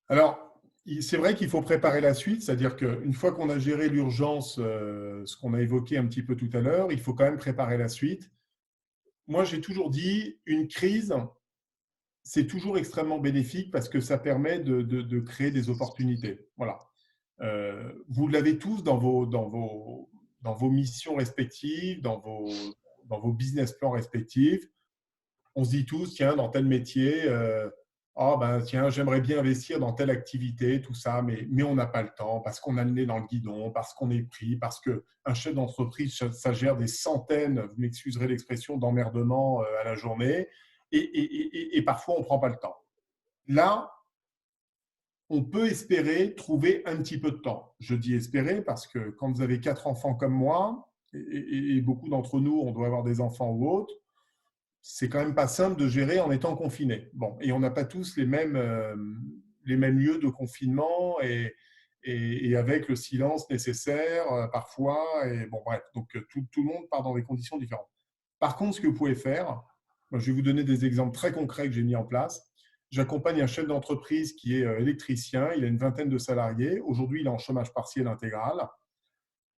Alors, c'est vrai qu'il faut préparer la suite, c'est-à-dire qu'une fois qu'on a géré l'urgence, ce qu'on a évoqué un petit peu tout à l'heure, il faut quand même préparer la suite. Moi, j'ai toujours dit, une crise, c'est toujours extrêmement bénéfique parce que ça permet de créer des opportunités. Voilà. Vous l'avez tous dans vos missions respectives, dans vos business plans respectifs. On se dit tous, tiens, dans tel métier, oh, ben, tiens, j'aimerais bien investir dans telle activité, tout ça, mais on n'a pas le temps parce qu'on a le nez dans le guidon, parce qu'on est pris, parce qu'un chef d'entreprise, ça gère des centaines, vous m'excuserez l'expression, d'emmerdements à la journée et parfois on ne prend pas le temps. Là, on peut espérer trouver un petit peu de temps. Je dis espérer parce que quand vous avez 4 enfants comme moi, et beaucoup d'entre nous, on doit avoir des enfants ou autres, c'est quand même pas simple de gérer en étant confiné. Bon, et on n'a pas tous les mêmes lieux de confinement et avec le silence nécessaire parfois. Et bon, bref, donc tout le monde part dans des conditions différentes. Par contre, ce que vous pouvez faire, moi, je vais vous donner des exemples très concrets que j'ai mis en place. J'accompagne un chef d'entreprise qui est électricien. Il a une vingtaine de salariés. Aujourd'hui, il est en chômage partiel intégral.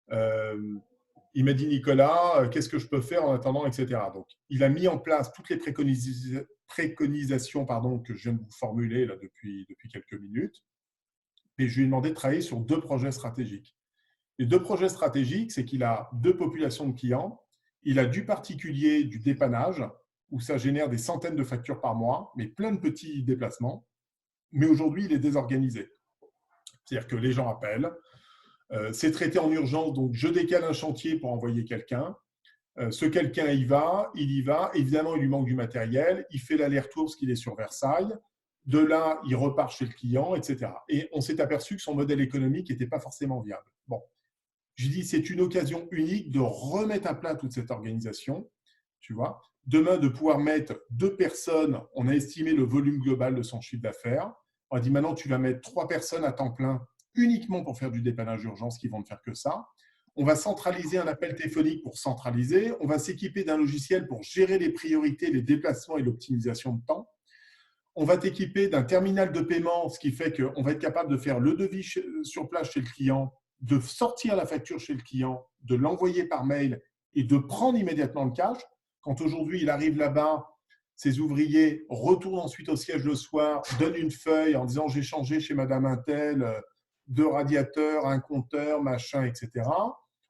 Il m'a dit, Nicolas, qu'est-ce que je peux faire en attendant, etc. Donc, il a mis en place toutes les préconisations que je viens de vous formuler là, depuis quelques minutes. Et je lui ai demandé de travailler sur 2 projets stratégiques. Les 2 projets stratégiques, c'est qu'il a 2 populations de clients. Il a du particulier, du dépannage, où ça génère des centaines de factures par mois, mais plein de petits déplacements. Mais aujourd'hui, il est désorganisé. C'est-à-dire que les gens appellent, c'est traité en urgence, donc je décale un chantier pour envoyer quelqu'un. Ce quelqu'un il y va. Évidemment, il lui manque du matériel. Il fait l'aller-retour parce qu'il est sur Versailles. De là, il repart chez le client, etc. Et on s'est aperçu que son modèle économique n'était pas forcément viable. Bon, je dis c'est une occasion unique de remettre à plat toute cette organisation. Tu vois, demain, de pouvoir mettre 2 personnes, on a estimé le volume global de son chiffre d'affaires. On a dit maintenant, tu vas mettre 3 personnes à temps plein uniquement pour faire du dépannage d'urgence qui vont ne faire que ça. On va centraliser un appel téléphonique pour centraliser. On va s'équiper d'un logiciel pour gérer les priorités, les déplacements et l'optimisation de temps. On va t'équiper d'un terminal de paiement, ce qui fait qu'on va être capable de faire le devis sur place chez le client, de sortir la facture chez le client, de l'envoyer par mail et de prendre immédiatement le cash. Quand aujourd'hui, il arrive là-bas, ses ouvriers retournent ensuite au siège le soir, donnent une feuille en disant « j'ai changé chez Madame Intel 2 radiateurs, un compteur, machin, etc. »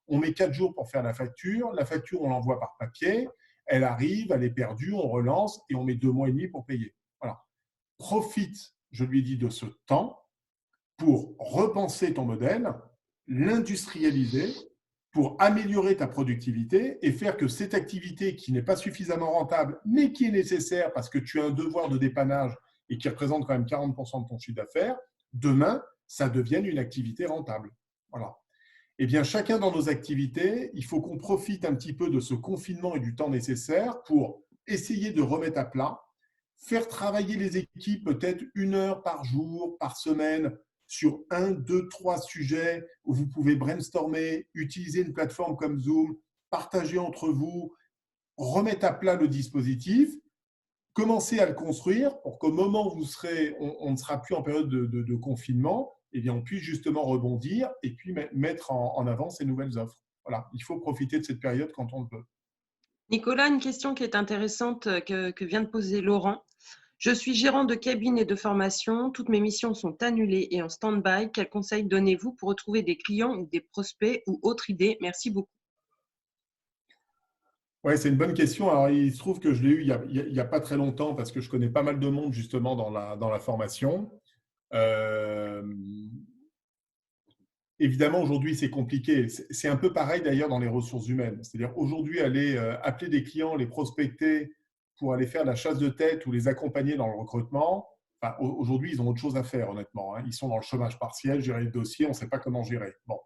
On met 4 jours pour faire la facture. La facture, on l'envoie par papier. Elle arrive, elle est perdue, on relance et on met 2 mois et demi pour payer. Voilà. Profite, je lui ai dit, de ce temps pour repenser ton modèle, l'industrialiser, pour améliorer ta productivité et faire que cette activité qui n'est pas suffisamment rentable, mais qui est nécessaire parce que tu as un devoir de dépannage et qui représente quand même 40% de ton chiffre d'affaires, demain, ça devienne une activité rentable. Voilà. Eh bien, chacun dans nos activités, il faut qu'on profite un petit peu de ce confinement et du temps nécessaire pour essayer de remettre à plat, faire travailler les équipes peut-être 1 heure par jour, par semaine, sur 1, 2, 3 sujets où vous pouvez brainstormer, utiliser une plateforme comme Zoom, partager entre vous, remettre à plat le dispositif, commencer à le construire pour qu'au moment où on ne sera plus en période de confinement, eh bien, on puisse justement rebondir et puis mettre en avant ces nouvelles offres. Voilà, il faut profiter de cette période quand on le peut. Nicolas, une question qui est intéressante que vient de poser Laurent. Je suis gérant de cabinet de formation. Toutes mes missions sont annulées et en stand-by. Quels conseils donnez-vous pour retrouver des clients ou des prospects ou autres idées? Merci beaucoup. Oui, c'est une bonne question. Alors, il se trouve que je l'ai eu il y a pas très longtemps parce que je connais pas mal de monde justement dans la formation. Évidemment, aujourd'hui, c'est compliqué. C'est un peu pareil d'ailleurs dans les ressources humaines. C'est-à-dire aujourd'hui, aller appeler des clients, les prospecter pour aller faire la chasse de tête ou les accompagner dans le recrutement, aujourd'hui, ils ont autre chose à faire, honnêtement. Ils sont dans le chômage partiel, gérer le dossier, on ne sait pas comment gérer. Bon.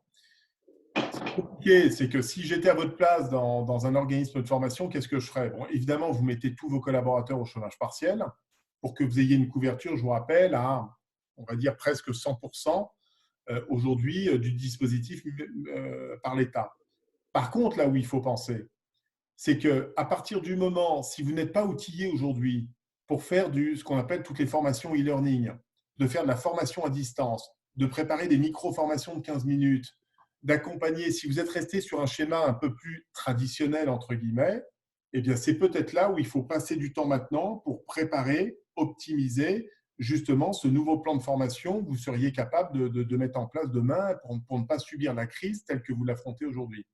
Ce qui est compliqué, c'est que si j'étais à votre place dans un organisme de formation, qu'est-ce que je ferais? Bon, évidemment, vous mettez tous vos collaborateurs au chômage partiel pour que vous ayez une couverture, je vous rappelle, à, on va dire, presque 100% aujourd'hui du dispositif par l'État. Par contre, là où il faut penser, c'est qu'à partir du moment, si vous n'êtes pas outillé aujourd'hui pour faire ce qu'on appelle toutes les formations e-learning, de faire de la formation à distance, de préparer des micro-formations de 15 minutes, d'accompagner, si vous êtes resté sur un schéma un peu plus traditionnel, entre guillemets, eh bien, c'est peut-être là où il faut passer du temps maintenant pour préparer, optimiser justement ce nouveau plan de formation que vous seriez capable de mettre en place demain pour ne pas subir la crise telle que vous l'affrontez aujourd'hui.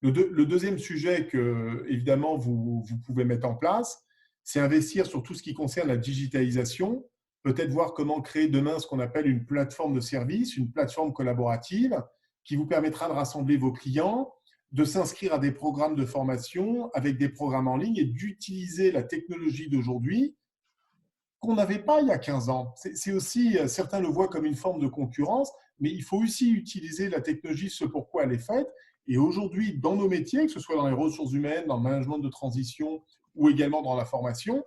Le deuxième sujet que, évidemment, vous pouvez mettre en place, c'est investir sur tout ce qui concerne la digitalisation, peut-être voir comment créer demain ce qu'on appelle une plateforme de service, une plateforme collaborative qui vous permettra de rassembler vos clients, de s'inscrire à des programmes de formation avec des programmes en ligne et d'utiliser la technologie d'aujourd'hui qu'on n'avait pas il y a 15 ans. C'est aussi, certains le voient comme une forme de concurrence, mais il faut aussi utiliser la technologie, ce pourquoi elle est faite. Et aujourd'hui, dans nos métiers, que ce soit dans les ressources humaines, dans le management de transition ou également dans la formation,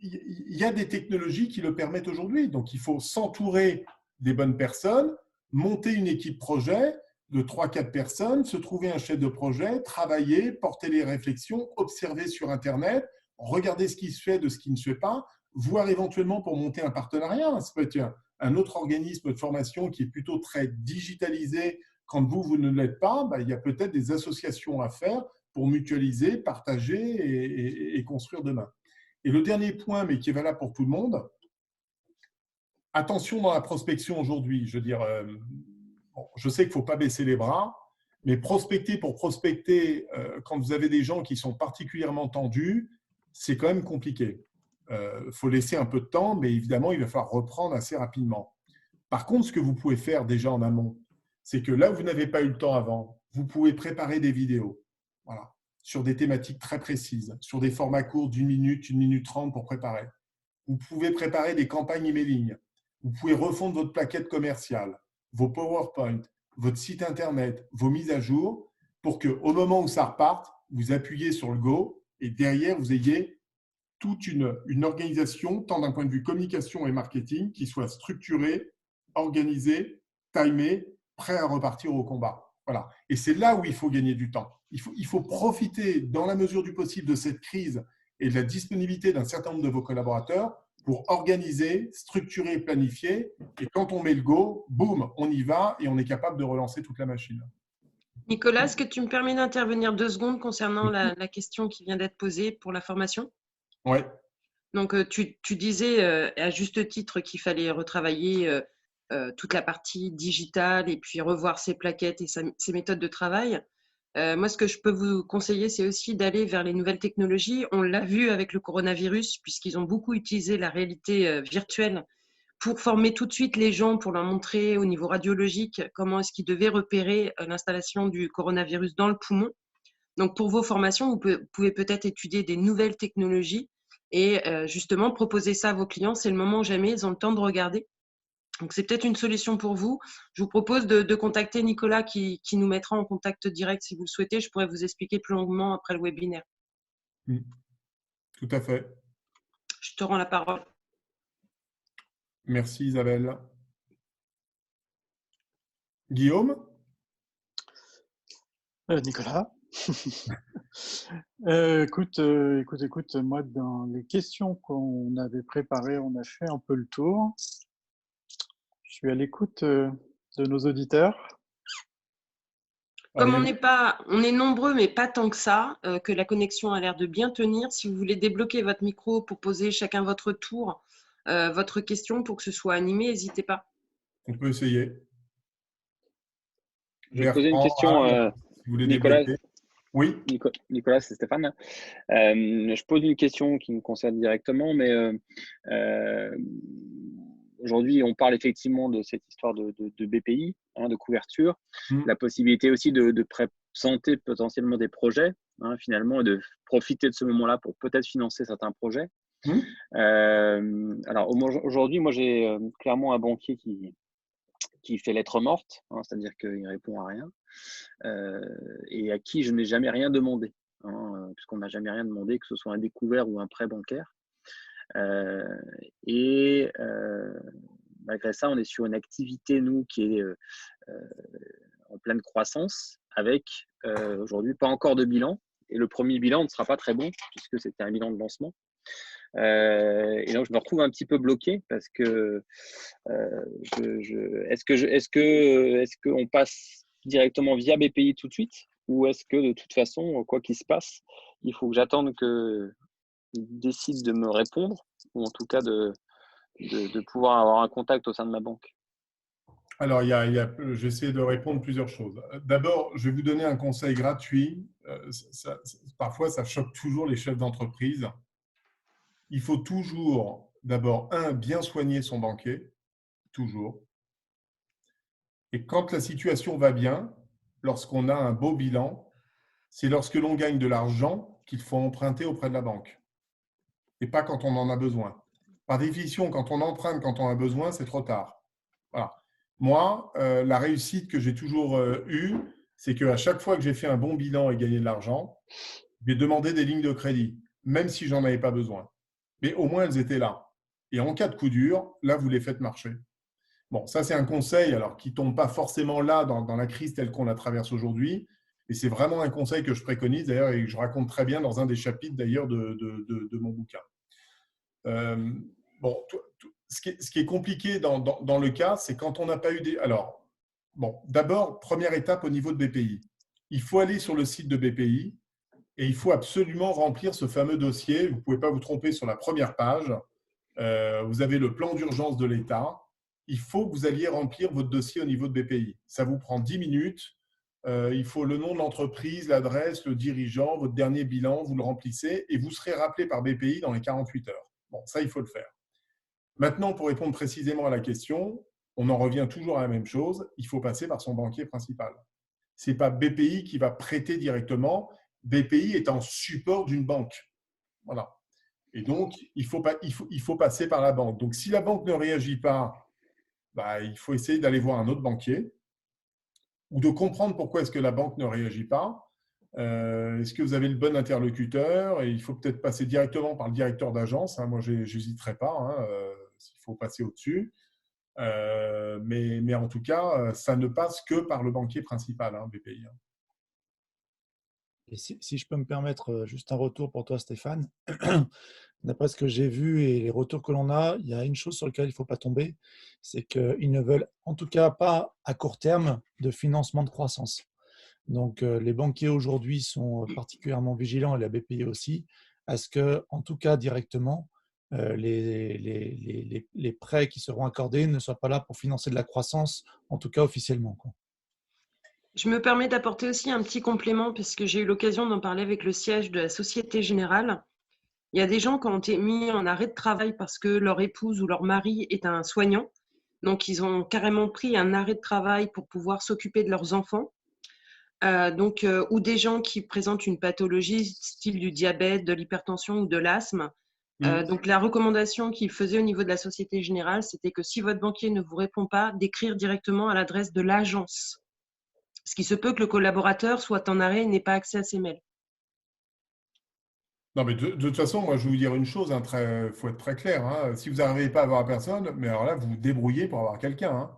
il y a des technologies qui le permettent aujourd'hui. Donc, il faut s'entourer des bonnes personnes, monter une équipe projet de 3-4 personnes, se trouver un chef de projet, travailler, porter les réflexions, observer sur Internet, regarder ce qui se fait de ce qui ne se fait pas, voire éventuellement pour monter un partenariat. Ça peut être un autre organisme de formation qui est plutôt très digitalisé. Quand vous ne l'êtes pas, il y a peut-être des associations à faire pour mutualiser, partager et construire demain. Et le dernier point, mais qui est valable pour tout le monde, attention dans la prospection aujourd'hui. Je veux dire, je sais qu'il ne faut pas baisser les bras, mais prospecter pour prospecter, quand vous avez des gens qui sont particulièrement tendus, c'est quand même compliqué. Faut laisser un peu de temps, mais évidemment, il va falloir reprendre assez rapidement. Par contre, ce que vous pouvez faire déjà en amont, c'est que là où vous n'avez pas eu le temps avant, vous pouvez préparer des vidéos, voilà, sur des thématiques très précises, sur des formats courts d'1 minute 30 pour préparer. Vous pouvez préparer des campagnes emailing. Vous pouvez refondre votre plaquette commerciale, vos PowerPoint, votre site Internet, vos mises à jour, pour qu'au moment où ça reparte, vous appuyez sur le Go et derrière, vous ayez toute une organisation, tant d'un point de vue communication et marketing, qui soit structurée, organisée, timée, prêt à repartir au combat. Voilà. Et c'est là où il faut gagner du temps. Il faut profiter, dans la mesure du possible, de cette crise et de la disponibilité d'un certain nombre de vos collaborateurs pour organiser, structurer, planifier. Et quand on met le go, boum, on y va et on est capable de relancer toute la machine. Nicolas, est-ce que tu me permets d'intervenir 2 secondes concernant la question qui vient d'être posée pour la formation? Oui. Donc, tu disais à juste titre qu'il fallait retravailler toute la partie digitale et puis revoir ses plaquettes et ses méthodes de travail. Moi, ce que je peux vous conseiller, c'est aussi d'aller vers les nouvelles technologies. On l'a vu avec le coronavirus, puisqu'ils ont beaucoup utilisé la réalité virtuelle pour former tout de suite les gens, pour leur montrer au niveau radiologique comment est-ce qu'ils devaient repérer l'installation du coronavirus dans le poumon. Donc, pour vos formations, vous pouvez peut-être étudier des nouvelles technologies et justement proposer ça à vos clients. C'est le moment où jamais ils ont le temps de regarder. Donc, c'est peut-être une solution pour vous. Je vous propose de contacter Nicolas qui nous mettra en contact direct si vous le souhaitez. Je pourrais vous expliquer plus longuement après le webinaire. Tout à fait. Je te rends la parole. Merci Isabelle. Guillaume? Nicolas? Écoute, moi, dans les questions qu'on avait préparées, on a fait un peu le tour. Je suis à l'écoute de nos auditeurs. Comme on est nombreux, mais pas tant que ça, que la connexion a l'air de bien tenir, si vous voulez débloquer votre micro pour poser chacun votre tour, votre question pour que ce soit animé, n'hésitez pas. On peut essayer. Je vais poser une question, si vous voulez Nicolas. débloquer. Oui. Nicolas, c'est Stéphane. Je pose une question qui me concerne directement, mais aujourd'hui, on parle effectivement de cette histoire de BPI, de couverture, la possibilité aussi de présenter potentiellement des projets, finalement, et de profiter de ce moment-là pour peut-être financer certains projets. Alors aujourd'hui, moi j'ai clairement un banquier qui fait lettre morte, hein, c'est-à-dire qu'il répond à rien, et à qui je n'ai jamais rien demandé, hein, puisqu'on n'a jamais rien demandé, que ce soit un découvert ou un prêt bancaire. Malgré ça, on est sur une activité, nous, qui est en pleine croissance, avec aujourd'hui pas encore de bilan. Et le premier bilan ne sera pas très bon, puisque c'était un bilan de lancement. Et donc, je me retrouve un petit peu bloqué parce que est-ce qu'on passe directement via BPI tout de suite, ou est-ce que de toute façon, quoi qu'il se passe, il faut que j'attende qu'ils décident de me répondre, ou en tout cas de pouvoir avoir un contact au sein de ma banque? Alors, j'essaie de répondre plusieurs choses. D'abord, je vais vous donner un conseil gratuit. Parfois, ça choque toujours les chefs d'entreprise. Il faut toujours, d'abord, bien soigner son banquier, toujours. Et quand la situation va bien, lorsqu'on a un beau bilan, c'est lorsque l'on gagne de l'argent qu'il faut emprunter auprès de la banque. Et pas quand on en a besoin. Par définition, quand on emprunte, quand on a besoin, c'est trop tard. Voilà. Moi, la réussite que j'ai toujours eue, c'est qu'à chaque fois que j'ai fait un bon bilan et gagné de l'argent, j'ai demandé des lignes de crédit, même si j'en avais pas besoin. Mais au moins, elles étaient là. Et en cas de coup dur, là, vous les faites marcher. Bon, ça, c'est un conseil alors qui ne tombe pas forcément là dans la crise telle qu'on la traverse aujourd'hui. Et c'est vraiment un conseil que je préconise d'ailleurs et que je raconte très bien dans un des chapitres d'ailleurs de mon bouquin. Bon, ce qui est compliqué dans le cas, c'est quand on n'a pas eu des… Alors, bon, d'abord, première étape au niveau de BPI. Il faut aller sur le site de BPI et il faut absolument remplir ce fameux dossier. Vous ne pouvez pas vous tromper sur la première page. Vous avez le plan d'urgence de l'État. Il faut que vous alliez remplir votre dossier au niveau de BPI. Ça vous prend 10 minutes. Il faut le nom de l'entreprise, l'adresse, le dirigeant, votre dernier bilan, vous le remplissez et vous serez rappelé par BPI dans les 48 heures. Bon, ça, il faut le faire. Maintenant, pour répondre précisément à la question, on en revient toujours à la même chose. Il faut passer par son banquier principal. Ce n'est pas BPI qui va prêter directement. BPI est en support d'une banque. Voilà. Et donc, il faut passer par la banque. Donc, si la banque ne réagit pas, il faut essayer d'aller voir un autre banquier ou de comprendre pourquoi est-ce que la banque ne réagit pas. Est-ce que vous avez le bon interlocuteur? Et il faut peut-être passer directement par le directeur d'agence. Moi, je n'hésiterai pas. Il faut passer au-dessus. Mais en tout cas, ça ne passe que par le banquier principal, BPI. Et si je peux me permettre juste un retour pour toi, Stéphane, d'après ce que j'ai vu et les retours que l'on a, il y a une chose sur laquelle il ne faut pas tomber, c'est qu'ils ne veulent en tout cas pas à court terme de financement de croissance. Donc, les banquiers aujourd'hui sont particulièrement vigilants, et la BPI aussi, à ce que, en tout cas directement, les prêts qui seront accordés ne soient pas là pour financer de la croissance, en tout cas officiellement, quoi. Je me permets d'apporter aussi un petit complément, puisque j'ai eu l'occasion d'en parler avec le siège de la Société Générale. Il y a des gens qui ont été mis en arrêt de travail parce que leur épouse ou leur mari est un soignant. Donc, ils ont carrément pris un arrêt de travail pour pouvoir s'occuper de leurs enfants. Ou des gens qui présentent une pathologie style du diabète, de l'hypertension ou de l'asthme. Donc, la recommandation qu'ils faisaient au niveau de la Société Générale, c'était que si votre banquier ne vous répond pas, d'écrire directement à l'adresse de l'agence. Ce qui se peut que le collaborateur soit en arrêt et n'ait pas accès à ses mails. Non, mais de toute façon, moi, je vais vous dire une chose, faut être très clair. Si vous n'arrivez pas à avoir personne, mais alors là, vous vous débrouillez pour avoir quelqu'un.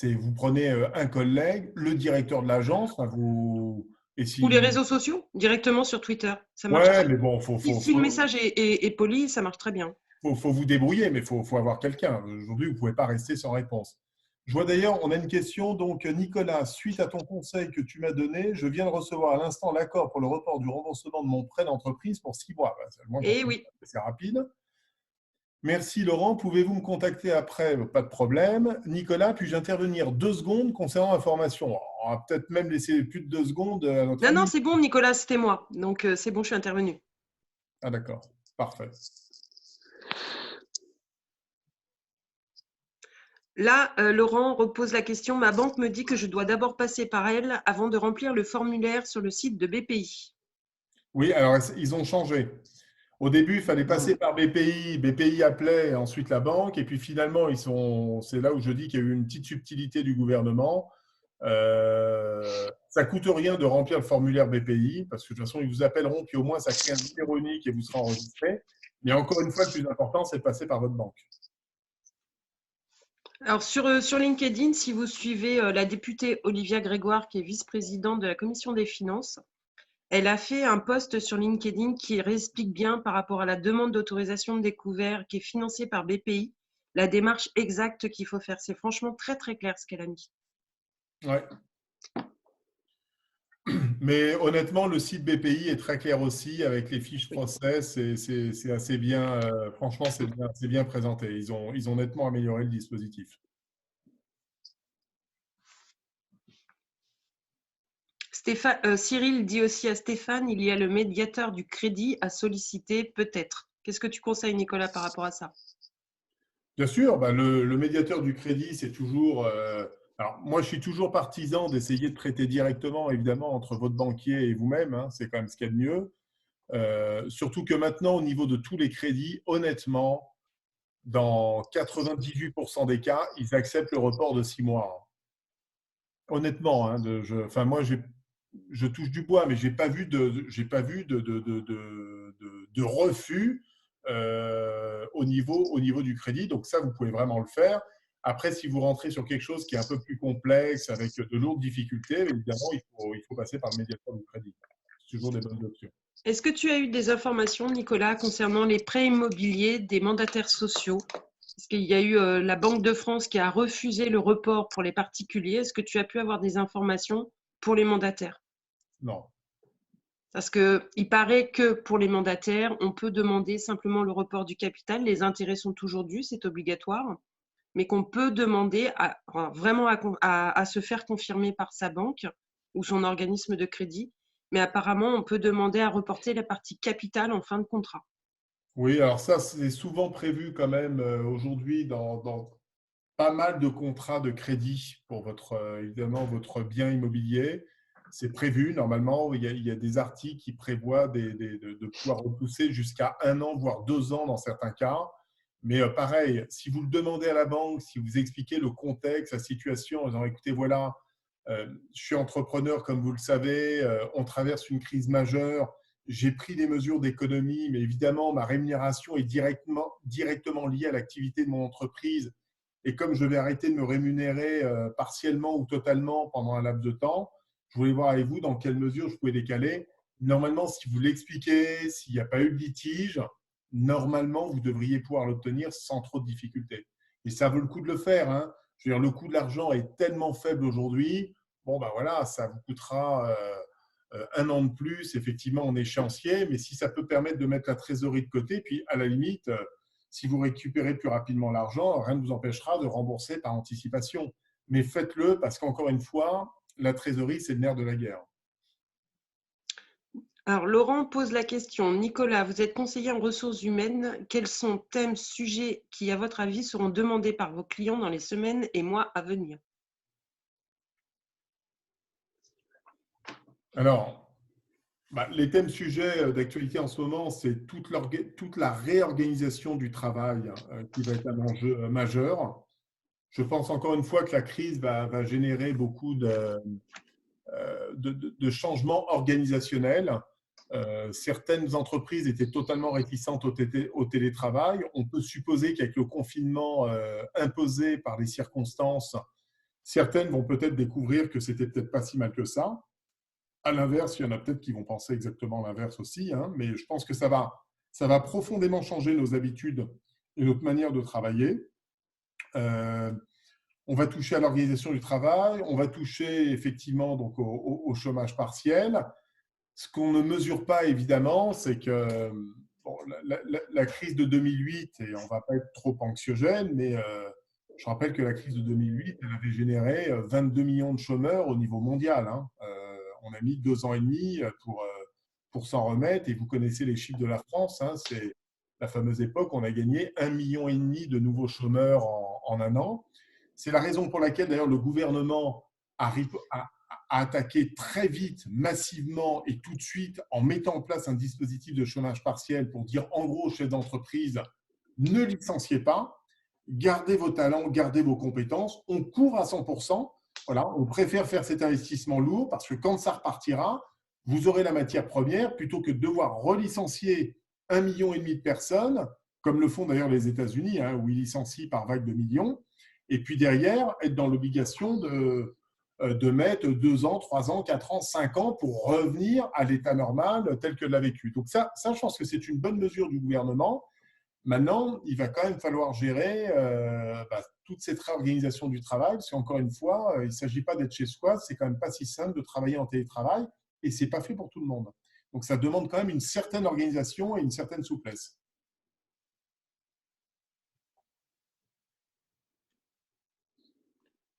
Vous prenez un collègue, le directeur de l'agence, ou les réseaux sociaux, directement sur Twitter. Ça marche ouais, mais bon, si le message est poli, ça marche très bien. Faut vous débrouiller, mais faut avoir quelqu'un. Aujourd'hui, vous ne pouvez pas rester sans réponse. Je vois d'ailleurs, on a une question. Donc, Nicolas, suite à ton conseil que tu m'as donné, je viens de recevoir à l'instant l'accord pour le report du remboursement de mon prêt d'entreprise pour 6 mois. Oui. C'est rapide. Merci Laurent. Pouvez-vous me contacter après? Pas de problème. Nicolas, puis-je intervenir 2 secondes concernant la formation? On va peut-être même laisser plus de 2 secondes à notre ami. Non, c'est bon, Nicolas, c'était moi. Donc, c'est bon, je suis intervenu. Ah d'accord, parfait. Là, Laurent repose la question. Ma banque me dit que je dois d'abord passer par elle avant de remplir le formulaire sur le site de BPI. Oui, alors ils ont changé. Au début, il fallait passer par BPI. BPI appelait ensuite la banque. Et puis finalement, c'est là où je dis qu'il y a eu une petite subtilité du gouvernement. Ça ne coûte rien de remplir le formulaire BPI parce que de toute façon, ils vous appelleront. Puis au moins, ça crée un numéro unique et vous serez enregistré. Mais encore une fois, le plus important, c'est de passer par votre banque. Alors, sur LinkedIn, si vous suivez la députée Olivia Grégoire, qui est vice-présidente de la Commission des finances, elle a fait un post sur LinkedIn qui réexplique bien par rapport à la demande d'autorisation de découvert qui est financée par BPI, la démarche exacte qu'il faut faire. C'est franchement très, très clair ce qu'elle a mis. Ouais. Mais honnêtement, le site BPI est très clair aussi avec les fiches process. C'est assez bien, franchement, c'est bien présenté. Ils ont nettement amélioré le dispositif. Cyril dit aussi à Stéphane, il y a le médiateur du crédit à solliciter peut-être. Qu'est-ce que tu conseilles, Nicolas, par rapport à ça? Bien sûr, bah, le médiateur du crédit, c'est toujours… alors, moi, je suis toujours partisan d'essayer de traiter directement, évidemment, entre votre banquier et vous-même. Hein, c'est quand même ce qu'il y a de mieux. Surtout que maintenant, au niveau de tous les crédits, honnêtement, dans 98% des cas, ils acceptent le report de 6 mois. Honnêtement, hein, enfin, moi, je touche du bois, mais je n'ai pas vu de refus au niveau du crédit. Donc ça, vous pouvez vraiment le faire. Après, si vous rentrez sur quelque chose qui est un peu plus complexe, avec de lourdes difficultés, évidemment, il faut passer par le médiateur du crédit. C'est toujours des bonnes options. Est-ce que tu as eu des informations, Nicolas, concernant les prêts immobiliers des mandataires sociaux? Parce qu'il y a eu la Banque de France qui a refusé le report pour les particuliers. Est-ce que tu as pu avoir des informations pour les mandataires? Non. Parce qu'il paraît que pour les mandataires, on peut demander simplement le report du capital. Les intérêts sont toujours dus, c'est obligatoire. Mais qu'on peut demander vraiment à se faire confirmer par sa banque ou son organisme de crédit. Mais apparemment, on peut demander à reporter la partie capitale en fin de contrat. Oui, alors ça, c'est souvent prévu quand même aujourd'hui dans pas mal de contrats de crédit pour évidemment votre bien immobilier. C'est prévu normalement. Il y a des articles qui prévoient de pouvoir repousser jusqu'à 1 an, voire 2 ans dans certains cas. Mais pareil, si vous le demandez à la banque, si vous expliquez le contexte, la situation, en disant écoutez, voilà, je suis entrepreneur comme vous le savez, on traverse une crise majeure, j'ai pris des mesures d'économie, mais évidemment, ma rémunération est directement liée à l'activité de mon entreprise. Et comme je vais arrêter de me rémunérer partiellement ou totalement pendant un laps de temps, je voulais voir avec vous dans quelle mesure je pouvais décaler. Normalement, si vous l'expliquez, s'il n'y a pas eu de litige, normalement, vous devriez pouvoir l'obtenir sans trop de difficultés. Et ça vaut le coup de le faire. Hein. Je veux dire, le coût de l'argent est tellement faible aujourd'hui. Bon, ben voilà, ça vous coûtera 1 an de plus, effectivement, en échéancier. Mais si ça peut permettre de mettre la trésorerie de côté, puis à la limite, si vous récupérez plus rapidement l'argent, rien ne vous empêchera de rembourser par anticipation. Mais faites-le parce qu'encore une fois, la trésorerie, c'est le nerf de la guerre. Alors, Laurent pose la question. Nicolas, vous êtes conseiller en ressources humaines. Quels sont thèmes, sujets qui, à votre avis, seront demandés par vos clients dans les semaines et mois à venir? Alors, les thèmes sujets d'actualité en ce moment, c'est toute la réorganisation du travail qui va être un enjeu majeur. Je pense encore une fois que la crise va générer beaucoup de changements organisationnels. Certaines entreprises étaient totalement réticentes au télétravail. On peut supposer qu'avec le confinement imposé par les circonstances, certaines vont peut-être découvrir que c'était peut-être pas si mal que ça. À l'inverse, il y en a peut-être qui vont penser exactement l'inverse aussi, hein, mais je pense que ça va profondément changer nos habitudes et notre manière de travailler. On va toucher à l'organisation du travail, on va toucher effectivement donc au chômage partiel. Ce qu'on ne mesure pas évidemment, c'est que bon, la crise de 2008, et on ne va pas être trop anxiogène, mais je rappelle que la crise de 2008, elle avait généré 22 millions de chômeurs au niveau mondial. Hein. On a mis 2 ans et demi pour s'en remettre, et vous connaissez les chiffres de la France. Hein, c'est la fameuse époque où on a gagné 1,5 million de nouveaux chômeurs en 1 an. C'est la raison pour laquelle, d'ailleurs, le gouvernement a à attaquer très vite, massivement et tout de suite en mettant en place un dispositif de chômage partiel pour dire en gros aux chefs d'entreprise, ne licenciez pas, gardez vos talents, gardez vos compétences, on court à 100%. Voilà, on préfère faire cet investissement lourd parce que quand ça repartira, vous aurez la matière première plutôt que de devoir relicencier 1,5 million de personnes, comme le font d'ailleurs les États-Unis, où ils licencient par vague de millions, et puis derrière, être dans l'obligation de mettre 2 ans, 3 ans, 4 ans, 5 ans pour revenir à l'état normal tel que l'a vécu. Donc ça, je pense que c'est une bonne mesure du gouvernement. Maintenant, il va quand même falloir gérer toute cette réorganisation du travail, parce qu'encore une fois, il ne s'agit pas d'être chez soi, c'est quand même pas si simple de travailler en télétravail, et ce n'est pas fait pour tout le monde. Donc ça demande quand même une certaine organisation et une certaine souplesse.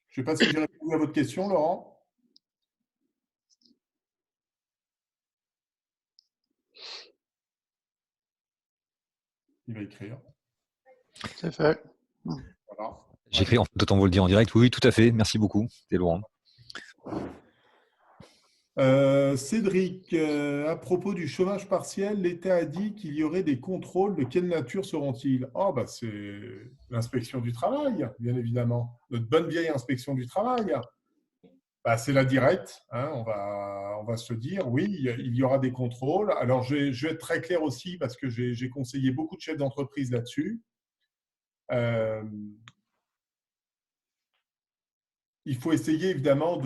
Je ne sais pas si j'ai répondu à votre question, Laurent. Il va écrire. C'est fait. Voilà. J'écris, d'autant vous le dire en direct. Oui, tout à fait. Merci beaucoup. C'est Laurent. Cédric, à propos du chômage partiel, l'État a dit qu'il y aurait des contrôles. De quelle nature seront-ils? C'est l'inspection du travail, bien évidemment. Notre bonne vieille inspection du travail. C'est la directe. On va se dire, oui, il y aura des contrôles. Alors, je vais être très clair aussi parce que j'ai conseillé beaucoup de chefs d'entreprise là-dessus. Il faut essayer évidemment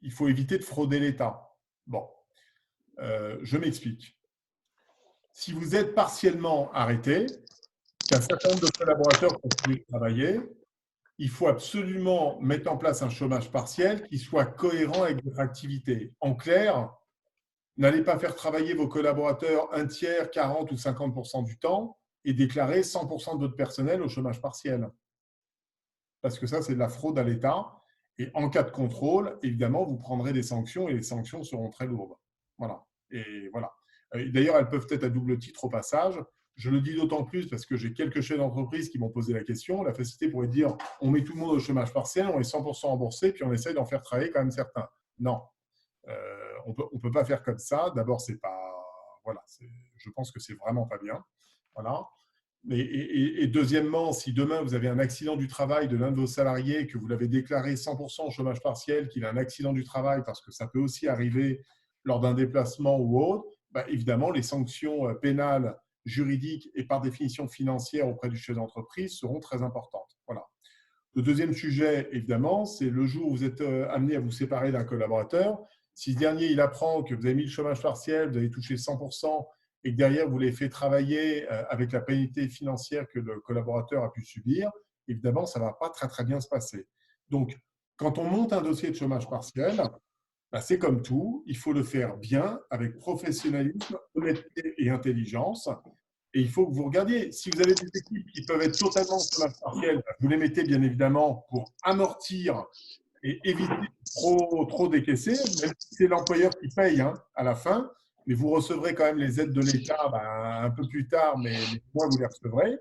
il faut éviter de frauder l'État. Bon, je m'explique. Si vous êtes partiellement arrêté, qu'un certain nombre de collaborateurs continuent de travailler, il faut absolument mettre en place un chômage partiel qui soit cohérent avec votre activité. En clair, n'allez pas faire travailler vos collaborateurs un tiers, 40 ou 50% du temps et déclarer 100% de votre personnel au chômage partiel. Parce que ça, c'est de la fraude à l'État. Et en cas de contrôle, évidemment, vous prendrez des sanctions et les sanctions seront très lourdes. Voilà. Et voilà. D'ailleurs, elles peuvent être à double titre au passage. Je le dis d'autant plus parce que j'ai quelques chefs d'entreprise qui m'ont posé la question. La facilité pourrait dire on met tout le monde au chômage partiel, on est 100% remboursé, puis on essaye d'en faire travailler quand même certains. Non. On peut pas faire comme ça. D'abord, c'est pas. Voilà. Je pense que c'est vraiment pas bien. Voilà. Et deuxièmement, si demain vous avez un accident du travail de l'un de vos salariés, que vous l'avez déclaré 100% au chômage partiel, qu'il a un accident du travail, parce que ça peut aussi arriver lors d'un déplacement ou autre, évidemment, les sanctions pénales, juridiques et par définition financières auprès du chef d'entreprise seront très importantes. Voilà. Le deuxième sujet, évidemment, c'est le jour où vous êtes amené à vous séparer d'un collaborateur. Si ce dernier, il apprend que vous avez mis le chômage partiel, vous avez touché 100%, et que derrière, vous les faites travailler avec la pénalité financière que le collaborateur a pu subir, évidemment, ça ne va pas très, très bien se passer. Donc, quand on monte un dossier de chômage partiel, c'est comme tout, il faut le faire bien, avec professionnalisme, honnêteté et intelligence. Et il faut que vous regardiez, si vous avez des équipes qui peuvent être totalement au chômage partiel, vous les mettez bien évidemment pour amortir et éviter trop décaisser, même si c'est l'employeur qui paye à la fin. Mais vous recevrez quand même les aides de l'État un peu plus tard, mais moins vous les recevrez.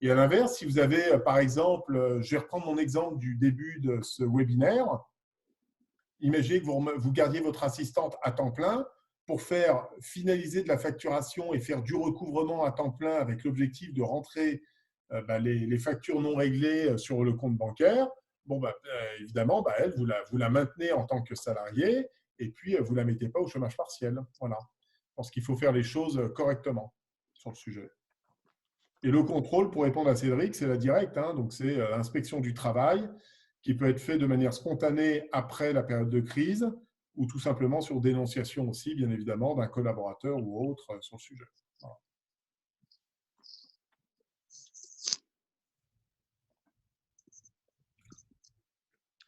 Et à l'inverse, si vous avez, par exemple, je vais reprendre mon exemple du début de ce webinaire, imaginez que vous gardiez votre assistante à temps plein pour faire finaliser de la facturation et faire du recouvrement à temps plein avec l'objectif de rentrer les factures non réglées sur le compte bancaire. Évidemment, elle, vous la maintenez en tant que salarié et puis vous ne la mettez pas au chômage partiel. Voilà. Je pense qu'il faut faire les choses correctement sur le sujet. Et le contrôle, pour répondre à Cédric, c'est la directe. Donc, c'est l'inspection du travail qui peut être fait de manière spontanée après la période de crise ou tout simplement sur dénonciation aussi, bien évidemment, d'un collaborateur ou autre sur le sujet. Voilà.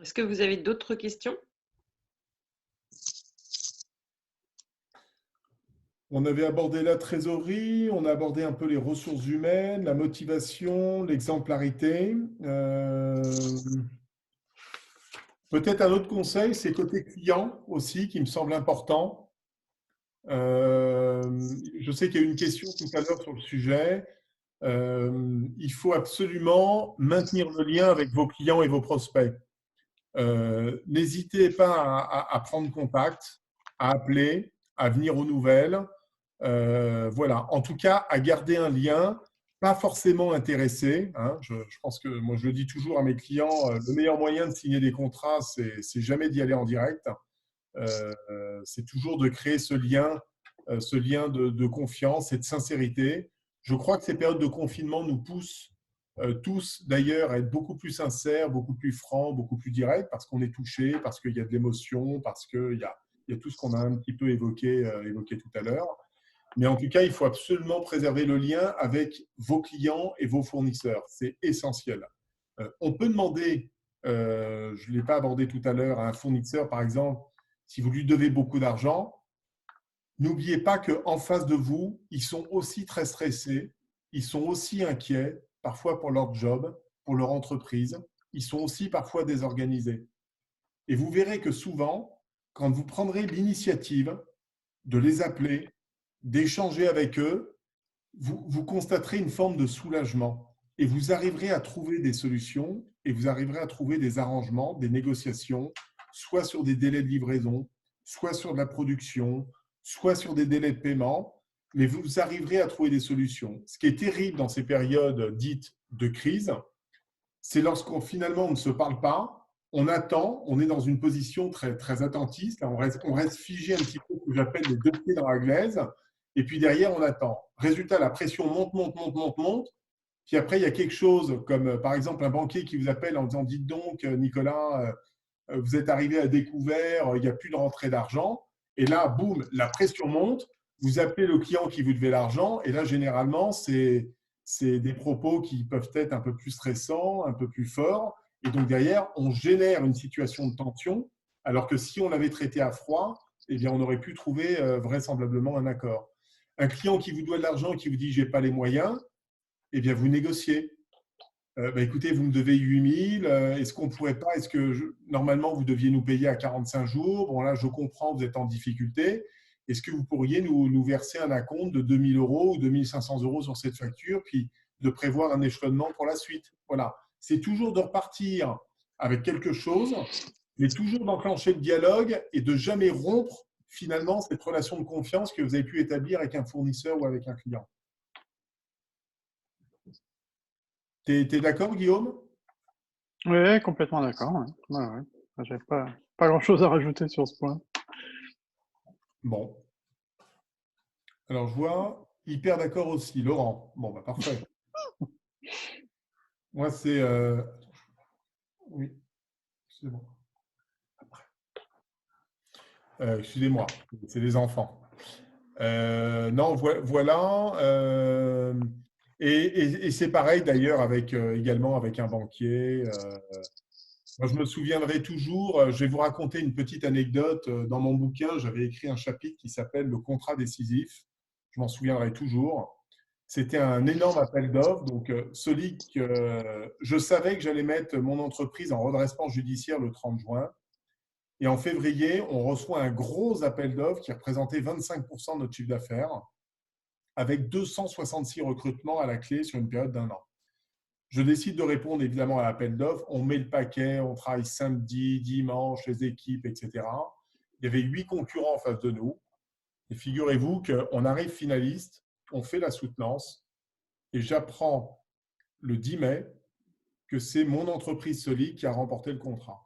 Est-ce que vous avez d'autres questions? On avait abordé la trésorerie, on a abordé un peu les ressources humaines, la motivation, l'exemplarité. Peut-être un autre conseil, c'est côté client aussi, qui me semble important. Je sais qu'il y a eu une question tout à l'heure sur le sujet. Il faut absolument maintenir le lien avec vos clients et vos prospects. N'hésitez pas à prendre contact, à appeler, à venir aux nouvelles. Voilà. En tout cas, à garder un lien, pas forcément intéressé. Hein. Je pense que moi, je le dis toujours à mes clients, le meilleur moyen de signer des contrats, c'est jamais d'y aller en direct. C'est toujours de créer ce lien de confiance et de sincérité. Je crois que ces périodes de confinement nous poussent tous d'ailleurs à être beaucoup plus sincères, beaucoup plus francs, beaucoup plus directs, parce qu'on est touché, parce qu'il y a de l'émotion, parce qu'il y a tout ce qu'on a un petit peu évoqué tout à l'heure. Mais en tout cas, il faut absolument préserver le lien avec vos clients et vos fournisseurs. C'est essentiel. On peut demander, je ne l'ai pas abordé tout à l'heure, à un fournisseur, par exemple, si vous lui devez beaucoup d'argent, n'oubliez pas qu'en face de vous, ils sont aussi très stressés, ils sont aussi inquiets, parfois pour leur job, pour leur entreprise. Ils sont aussi parfois désorganisés. Et vous verrez que souvent, quand vous prendrez l'initiative de les appeler, d'échanger avec eux, vous constaterez une forme de soulagement et vous arriverez à trouver des solutions et vous arriverez à trouver des arrangements, des négociations, soit sur des délais de livraison, soit sur de la production, soit sur des délais de paiement, mais vous arriverez à trouver des solutions. Ce qui est terrible dans ces périodes dites de crise, c'est lorsqu'on finalement on ne se parle pas, on attend, on est dans une position très, très attentiste, on reste figé un petit peu, ce que j'appelle les deux pieds dans la glaise, et puis derrière on attend. Résultat, la pression monte, puis après il y a quelque chose comme par exemple un banquier qui vous appelle en disant « Dites donc Nicolas, vous êtes arrivé à découvert, il n'y a plus de rentrée d'argent », et là, boum, la pression monte, vous appelez le client qui vous devait l'argent, et là généralement c'est des propos qui peuvent être un peu plus stressants, un peu plus forts. Et donc derrière, on génère une situation de tension, alors que si on l'avait traité à froid, eh bien, on aurait pu trouver vraisemblablement un accord. Un client qui vous doit de l'argent, qui vous dit « j'ai pas les moyens », eh bien, vous négociez. Écoutez, vous me devez 8 000, est-ce qu'on pourrait pas, normalement, vous deviez nous payer à 45 jours, bon là, je comprends, vous êtes en difficulté, est-ce que vous pourriez nous verser un acompte de 2 000 € ou 2 500 € sur cette facture, puis de prévoir un échelonnement pour la suite. Voilà. C'est toujours de repartir avec quelque chose, mais toujours d'enclencher le dialogue et de jamais rompre finalement cette relation de confiance que vous avez pu établir avec un fournisseur ou avec un client. T'es d'accord, Guillaume? Oui, complètement d'accord. Ouais. Ouais. Je n'ai pas grand-chose à rajouter sur ce point. Bon. Alors, je vois, hyper d'accord aussi, Laurent. Bon, bah, parfait. Moi, c'est… Oui, c'est bon. Après. Excusez-moi, c'est les enfants. Non, voilà. Et c'est pareil d'ailleurs également avec un banquier. Moi, je me souviendrai toujours, je vais vous raconter une petite anecdote. Dans mon bouquin, j'avais écrit un chapitre qui s'appelle « Le contrat décisif ». Je m'en souviendrai toujours. C'était un énorme appel d'offres. Donc, je savais que j'allais mettre mon entreprise en redressement judiciaire le 30 juin. Et en février, on reçoit un gros appel d'offres qui représentait 25% de notre chiffre d'affaires, avec 266 recrutements à la clé sur une période d'1 an. Je décide de répondre évidemment à l'appel d'offres. On met le paquet, on travaille samedi, dimanche, les équipes, etc. Il y avait 8 concurrents en face de nous. Et figurez-vous qu'on arrive finaliste, on fait la soutenance et j'apprends le 10 mai que c'est mon entreprise Solic qui a remporté le contrat.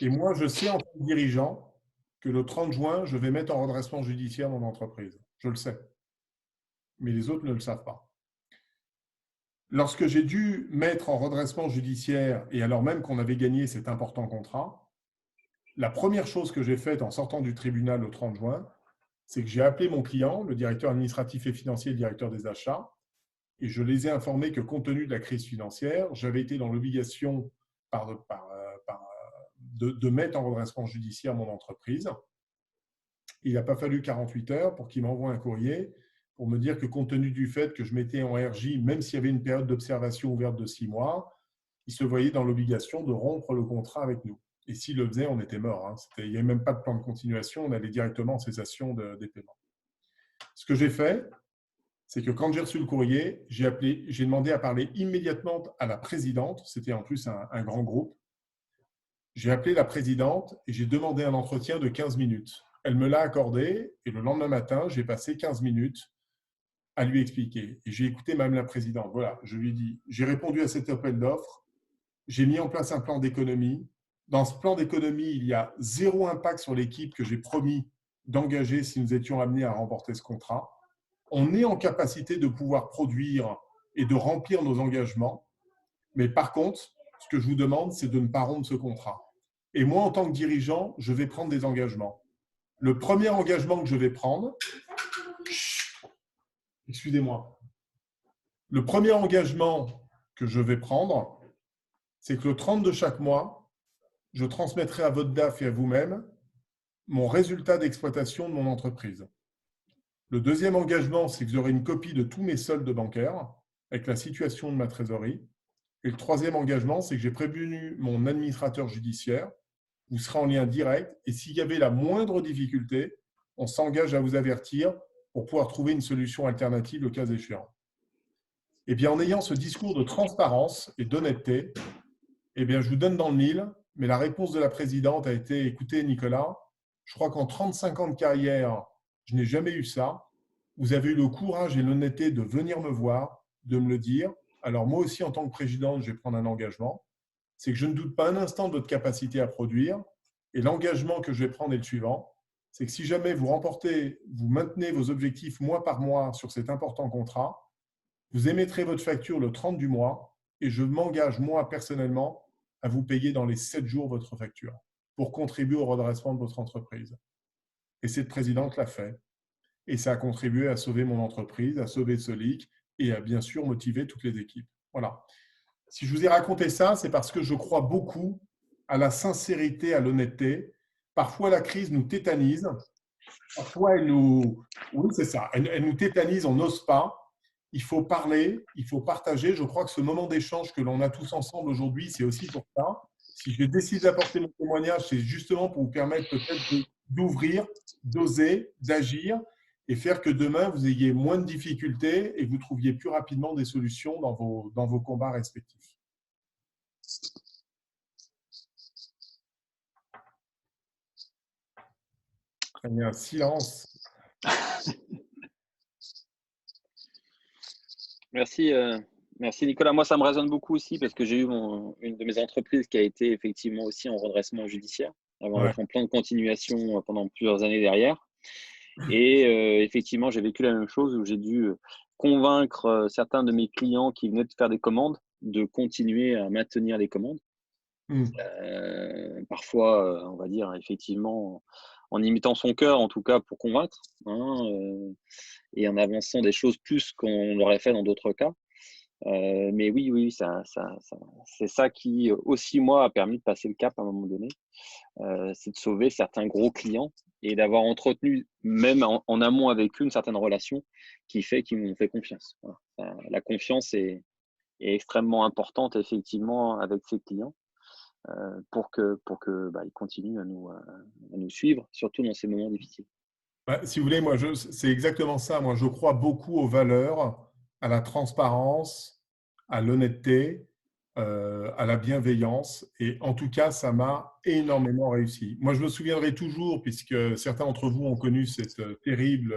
Et moi, je sais en tant que dirigeant que le 30 juin, je vais mettre en redressement judiciaire mon entreprise. Je le sais. Mais les autres ne le savent pas. Lorsque j'ai dû mettre en redressement judiciaire, et alors même qu'on avait gagné cet important contrat, la première chose que j'ai faite en sortant du tribunal le 30 juin, c'est que j'ai appelé mon client, le directeur administratif et financier, le directeur des achats, et je les ai informés que compte tenu de la crise financière, j'avais été dans l'obligation de mettre en redressement judiciaire mon entreprise. Il n'a pas fallu 48 heures pour qu'il m'envoie un courrier pour me dire que compte tenu du fait que je mettais en RJ, même s'il y avait une période d'observation ouverte de 6 mois, il se voyait dans l'obligation de rompre le contrat avec nous. Et s'il le faisait, on était mort. Il n'y avait même pas de plan de continuation, on allait directement en cessation des paiements. Ce que j'ai fait, c'est que quand j'ai reçu le courrier, j'ai demandé à parler immédiatement à la présidente, c'était en plus un grand groupe, J'ai appelé la présidente et j'ai demandé un entretien de 15 minutes. Elle me l'a accordé et le lendemain matin, j'ai passé 15 minutes à lui expliquer. Et j'ai écouté même la présidente. Voilà, je lui ai dit, j'ai répondu à cet appel d'offres, j'ai mis en place un plan d'économie. Dans ce plan d'économie, il y a 0 impact sur l'équipe que j'ai promis d'engager si nous étions amenés à remporter ce contrat. On est en capacité de pouvoir produire et de remplir nos engagements. Mais par contre, ce que je vous demande, c'est de ne pas rompre ce contrat. Et moi, en tant que dirigeant, je vais prendre des engagements. Le premier engagement que je vais prendre, excusez-moi, le premier engagement que je vais prendre, c'est que le 30 de chaque mois, je transmettrai à votre DAF et à vous-même mon résultat d'exploitation de mon entreprise. Le deuxième engagement, c'est que j'aurai une copie de tous mes soldes bancaires avec la situation de ma trésorerie. Et le troisième engagement, c'est que j'ai prévenu mon administrateur judiciaire. Vous serez en lien direct et s'il y avait la moindre difficulté, on s'engage à vous avertir pour pouvoir trouver une solution alternative le cas échéant. Et bien, en ayant ce discours de transparence et d'honnêteté, eh bien, je vous donne dans le mille, mais la réponse de la présidente a été « Écoutez, Nicolas, je crois qu'en 35 ans de carrière, je n'ai jamais eu ça. Vous avez eu le courage et l'honnêteté de venir me voir, de me le dire. Alors moi aussi, en tant que présidente, je vais prendre un engagement. C'est que je ne doute pas un instant de votre capacité à produire. Et l'engagement que je vais prendre est le suivant. C'est que si jamais vous remportez, vous maintenez vos objectifs mois par mois sur cet important contrat, vous émettrez votre facture le 30 du mois et je m'engage, moi, personnellement, à vous payer dans les 7 jours votre facture pour contribuer au redressement de votre entreprise. Et cette présidente l'a fait. Et ça a contribué à sauver mon entreprise, à sauver Solic et à bien sûr motiver toutes les équipes. Voilà. Si je vous ai raconté ça, c'est parce que je crois beaucoup à la sincérité, à l'honnêteté. Parfois, la crise nous tétanise. Parfois, elle nous… Oui, c'est ça. Elle nous tétanise, on n'ose pas. Il faut parler, il faut partager. Je crois que ce moment d'échange que l'on a tous ensemble aujourd'hui, c'est aussi pour ça. Si je décide d'apporter mon témoignage, c'est justement pour vous permettre peut-être d'ouvrir, d'oser, d'agir et faire que demain, vous ayez moins de difficultés et que vous trouviez plus rapidement des solutions dans vos combats respectifs. Il y a un silence. Merci, merci Nicolas. Moi, ça me résonne beaucoup aussi parce que j'ai eu une de mes entreprises qui a été effectivement aussi en redressement judiciaire avant d'être en plan de continuation pendant plusieurs années derrière. Et effectivement, j'ai vécu la même chose où j'ai dû convaincre certains de mes clients qui venaient de faire des commandes de continuer à maintenir les commandes. Parfois, on va dire effectivement, en imitant son cœur, en tout cas pour convaincre, et en avançant des choses plus qu'on l'aurait fait dans d'autres cas. Mais oui, c'est ça qui aussi, moi, a permis de passer le cap à un moment donné. C'est de sauver certains gros clients et d'avoir entretenu, même en amont avec eux, une certaine relation qui fait qu'ils m'ont fait confiance. Voilà. La confiance est extrêmement importante, effectivement, avec ses clients pour que ils continuent à nous suivre, surtout dans ces moments difficiles. Si vous voulez, moi, c'est exactement ça. Moi, je crois beaucoup aux valeurs, à la transparence, à l'honnêteté, à la bienveillance. Et en tout cas, ça m'a énormément réussi. Moi, je me souviendrai toujours, puisque certains d'entre vous ont connu cette terrible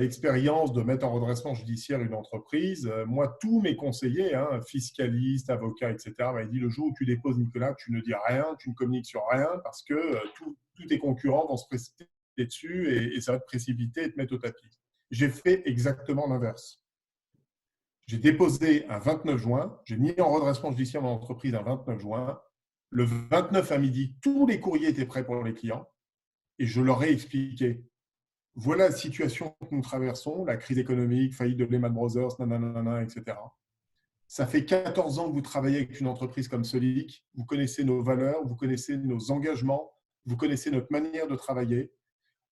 expérience de mettre en redressement judiciaire une entreprise. Moi, tous mes conseillers, fiscalistes, avocats, etc., m'avaient dit le jour où tu déposes Nicolas, tu ne dis rien, tu ne communiques sur rien parce que tous tes concurrents vont se précipiter dessus et ça va te précipiter et te mettre au tapis. J'ai fait exactement l'inverse. J'ai déposé un 29 juin, j'ai mis en redressement judiciaire mon entreprise un 29 juin. Le 29 à midi, tous les courriers étaient prêts pour les clients et je leur ai expliqué. Voilà la situation que nous traversons, la crise économique, faillite de Lehman Brothers, nanana, etc. Ça fait 14 ans que vous travaillez avec une entreprise comme Solic. Vous connaissez nos valeurs, vous connaissez nos engagements, vous connaissez notre manière de travailler.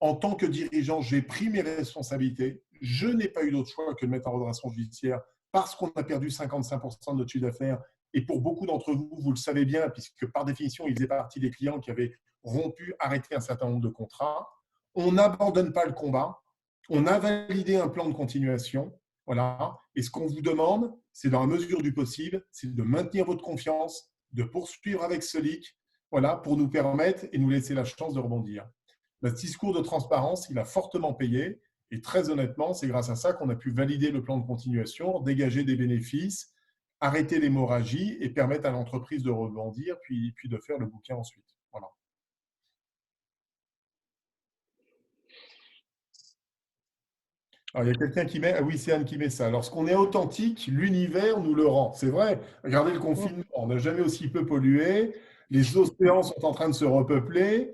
En tant que dirigeant, j'ai pris mes responsabilités. Je n'ai pas eu d'autre choix que de mettre en redressement judiciaire parce qu'on a perdu 55% de notre chiffre d'affaires. Et pour beaucoup d'entre vous, vous le savez bien, puisque par définition, ils faisaient partie des clients qui avaient rompu, arrêté un certain nombre de contrats. On n'abandonne pas le combat. On a validé un plan de continuation. Voilà. Et ce qu'on vous demande, c'est dans la mesure du possible, c'est de maintenir votre confiance, de poursuivre avec Solic, voilà, pour nous permettre et nous laisser la chance de rebondir. Notre discours de transparence, il a fortement payé. Et très honnêtement, c'est grâce à ça qu'on a pu valider le plan de continuation, dégager des bénéfices, arrêter l'hémorragie et permettre à l'entreprise de rebondir, puis de faire le bouquin ensuite. Voilà. Alors, il y a quelqu'un qui met, ah oui, c'est Anne qui met ça. Lorsqu'on est authentique, l'univers nous le rend. C'est vrai. Regardez le confinement. On n'a jamais aussi peu pollué. Les océans sont en train de se repeupler.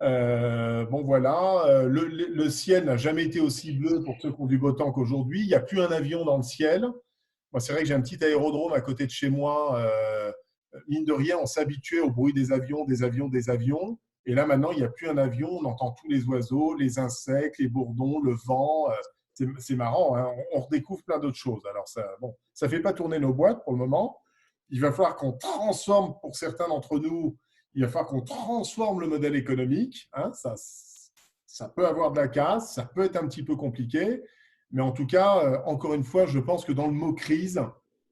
Bon, voilà. Le ciel n'a jamais été aussi bleu pour ceux qui ont du beau temps qu'aujourd'hui. Il n'y a plus un avion dans le ciel. Moi, c'est vrai que j'ai un petit aérodrome à côté de chez moi. Mine de rien, on s'habituait au bruit des avions, des avions, des avions. Et là, maintenant, il n'y a plus un avion. On entend tous les oiseaux, les insectes, les bourdons, le vent. C'est marrant, hein, on redécouvre plein d'autres choses. Alors, ça ne fait pas tourner nos boîtes pour le moment. Il va falloir qu'on transforme, pour certains d'entre nous, il va falloir qu'on transforme le modèle économique. Hein, ça peut avoir de la casse, ça peut être un petit peu compliqué. Mais en tout cas, encore une fois, je pense que dans le mot crise,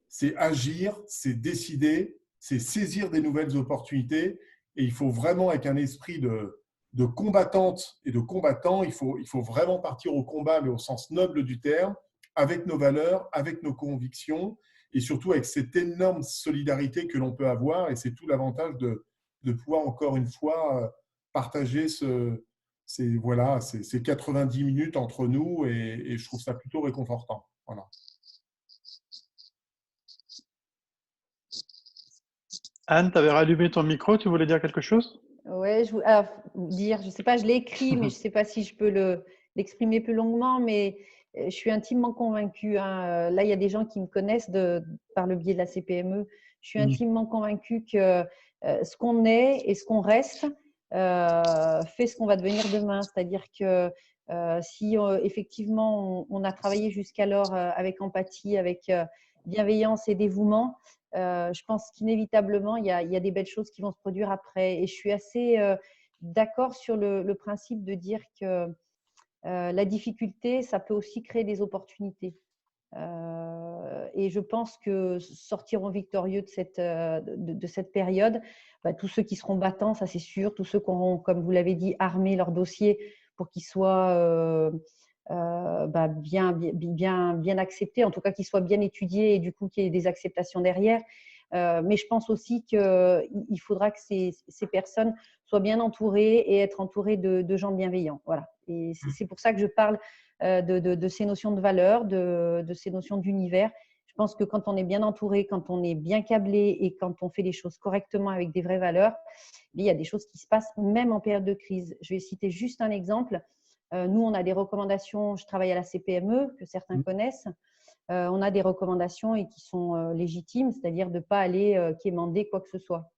c'est agir, c'est décider, c'est saisir des nouvelles opportunités. Et il faut vraiment, avec un esprit de combattante et de combattant, il faut vraiment partir au combat, mais au sens noble du terme, avec nos valeurs, avec nos convictions, et surtout avec cette énorme solidarité que l'on peut avoir. Et c'est tout l'avantage de pouvoir, encore une fois, partager ces 90 minutes entre nous, et je trouve ça plutôt réconfortant. Voilà. Anne, tu avais rallumé ton micro, tu voulais dire quelque chose? Oui, je ne sais pas, je l'ai écrit, mais je ne sais pas si je peux l'exprimer plus longuement, mais je suis intimement convaincue. Hein, là, il y a des gens qui me connaissent par le biais de la CPME. Je suis intimement convaincue que ce qu'on est et ce qu'on reste fait ce qu'on va devenir demain. C'est-à-dire que si effectivement on a travaillé jusqu'alors avec empathie, avec bienveillance et dévouement, je pense qu'inévitablement, il y a des belles choses qui vont se produire après. Et je suis assez d'accord sur le principe de dire que la difficulté, ça peut aussi créer des opportunités. Et je pense que sortiront victorieux de cette période tous ceux qui seront battants, ça c'est sûr, tous ceux qui auront, comme vous l'avez dit, armé leur dossier pour qu'ils soient bien acceptés, en tout cas qu'ils soient bien étudiés et du coup qu'il y ait des acceptations derrière. Mais je pense aussi qu'il faudra que ces personnes soient bien entourées et être entourées de gens bienveillants. Voilà. Et c'est pour ça que je parle de ces notions de valeur, de ces notions d'univers. Je pense que quand on est bien entouré, quand on est bien câblé et quand on fait les choses correctement avec des vraies valeurs, il y a des choses qui se passent même en période de crise. Je vais citer juste un exemple. Nous, on a des recommandations, je travaille à la CPME, que certains connaissent. On a des recommandations et qui sont légitimes, c'est-à-dire de ne pas aller quémander quoi que ce soit,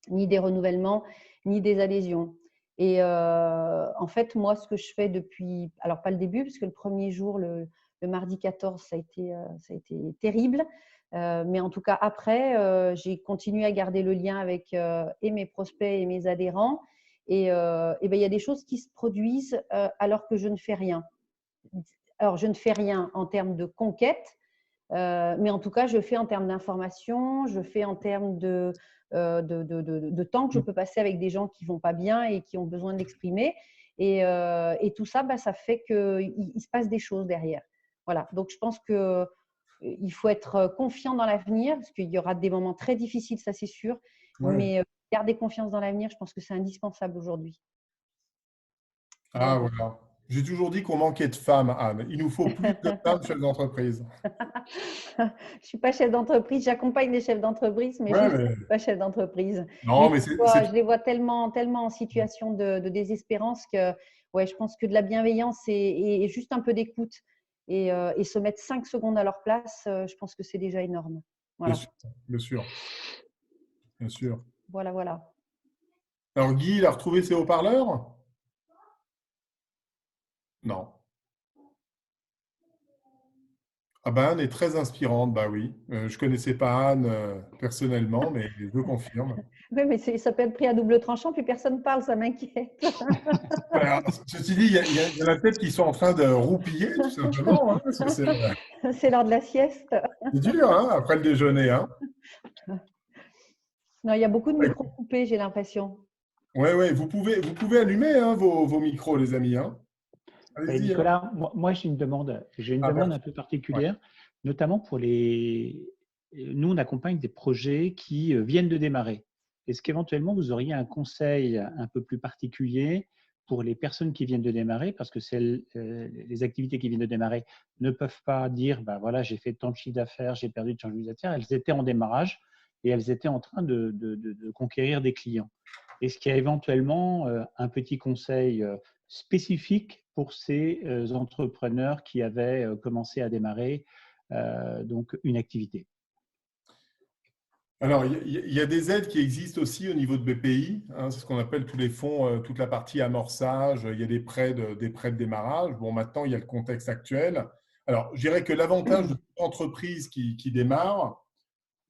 ni des renouvellements, ni des adhésions. Et en fait, moi, ce que je fais depuis, alors pas le début, parce que le premier jour, le mardi 14, ça a été terrible. Mais en tout cas, après, j'ai continué à garder le lien avec et mes prospects et mes adhérents. Et il y a des choses qui se produisent alors que je ne fais rien. Alors, je ne fais rien en termes de conquête, mais en tout cas, je fais en termes d'information, je fais en termes de temps que je peux passer avec des gens qui ne vont pas bien et qui ont besoin de l'exprimer. Et tout ça, ça fait qu'il se passe des choses derrière. Voilà. Donc, je pense qu'il faut être confiant dans l'avenir, parce qu'il y aura des moments très difficiles, ça c'est sûr, mais garder confiance dans l'avenir, je pense que c'est indispensable aujourd'hui. Ah, voilà. J'ai toujours dit qu'on manquait de femmes, Anne. Il nous faut plus de femmes chefs d'entreprise. Je ne suis pas chef d'entreprise, j'accompagne les chefs d'entreprise, mais je ne suis pas chef d'entreprise. Non, mais je les vois tellement en situation de désespérance que je pense que de la bienveillance et juste un peu d'écoute et se mettre 5 secondes à leur place, je pense que c'est déjà énorme. Voilà. Bien sûr. Bien sûr. Voilà. Alors, Guy, il a retrouvé ses haut-parleurs ? Non. Ah ben, Anne est très inspirante, bah oui. Je ne connaissais pas Anne personnellement, mais je confirme. Oui, mais ça peut être pris à double tranchant, puis personne ne parle, ça m'inquiète. Ceci dit, il y en a peut-être qui sont en train de roupiller, tout simplement. Hein, c'est l'heure de la sieste. C'est dur, hein, après le déjeuner. Hein. Non, il y a beaucoup de Ouais. micros coupés, j'ai l'impression. Ouais, vous pouvez allumer hein, vos micros, les amis. Hein. Ouais, Allez-y. Hein. Nicolas, moi j'ai une demande. J'ai une Ah, demande merci. un peu Ouais. particulière, notamment pour les. Nous, on accompagne des projets qui viennent de démarrer. Est-ce qu'éventuellement vous auriez un conseil un peu plus particulier pour les personnes qui viennent de démarrer, parce que les activités qui viennent de démarrer ne peuvent pas dire, ben voilà, j'ai fait tant de chiffre d'affaires, j'ai perdu tant de chiffre d'affaires. Elles étaient en démarrage et elles étaient en train de conquérir des clients. Est-ce qu'il y a éventuellement un petit conseil spécifique pour ces entrepreneurs qui avaient commencé à démarrer donc une activité? Alors, il y a des aides qui existent aussi au niveau de BPI. Hein, c'est ce qu'on appelle tous les fonds, toute la partie amorçage. Il y a des prêts de démarrage. Bon, maintenant, il y a le contexte actuel. Alors, je dirais que l'avantage de toute entreprise qui démarre,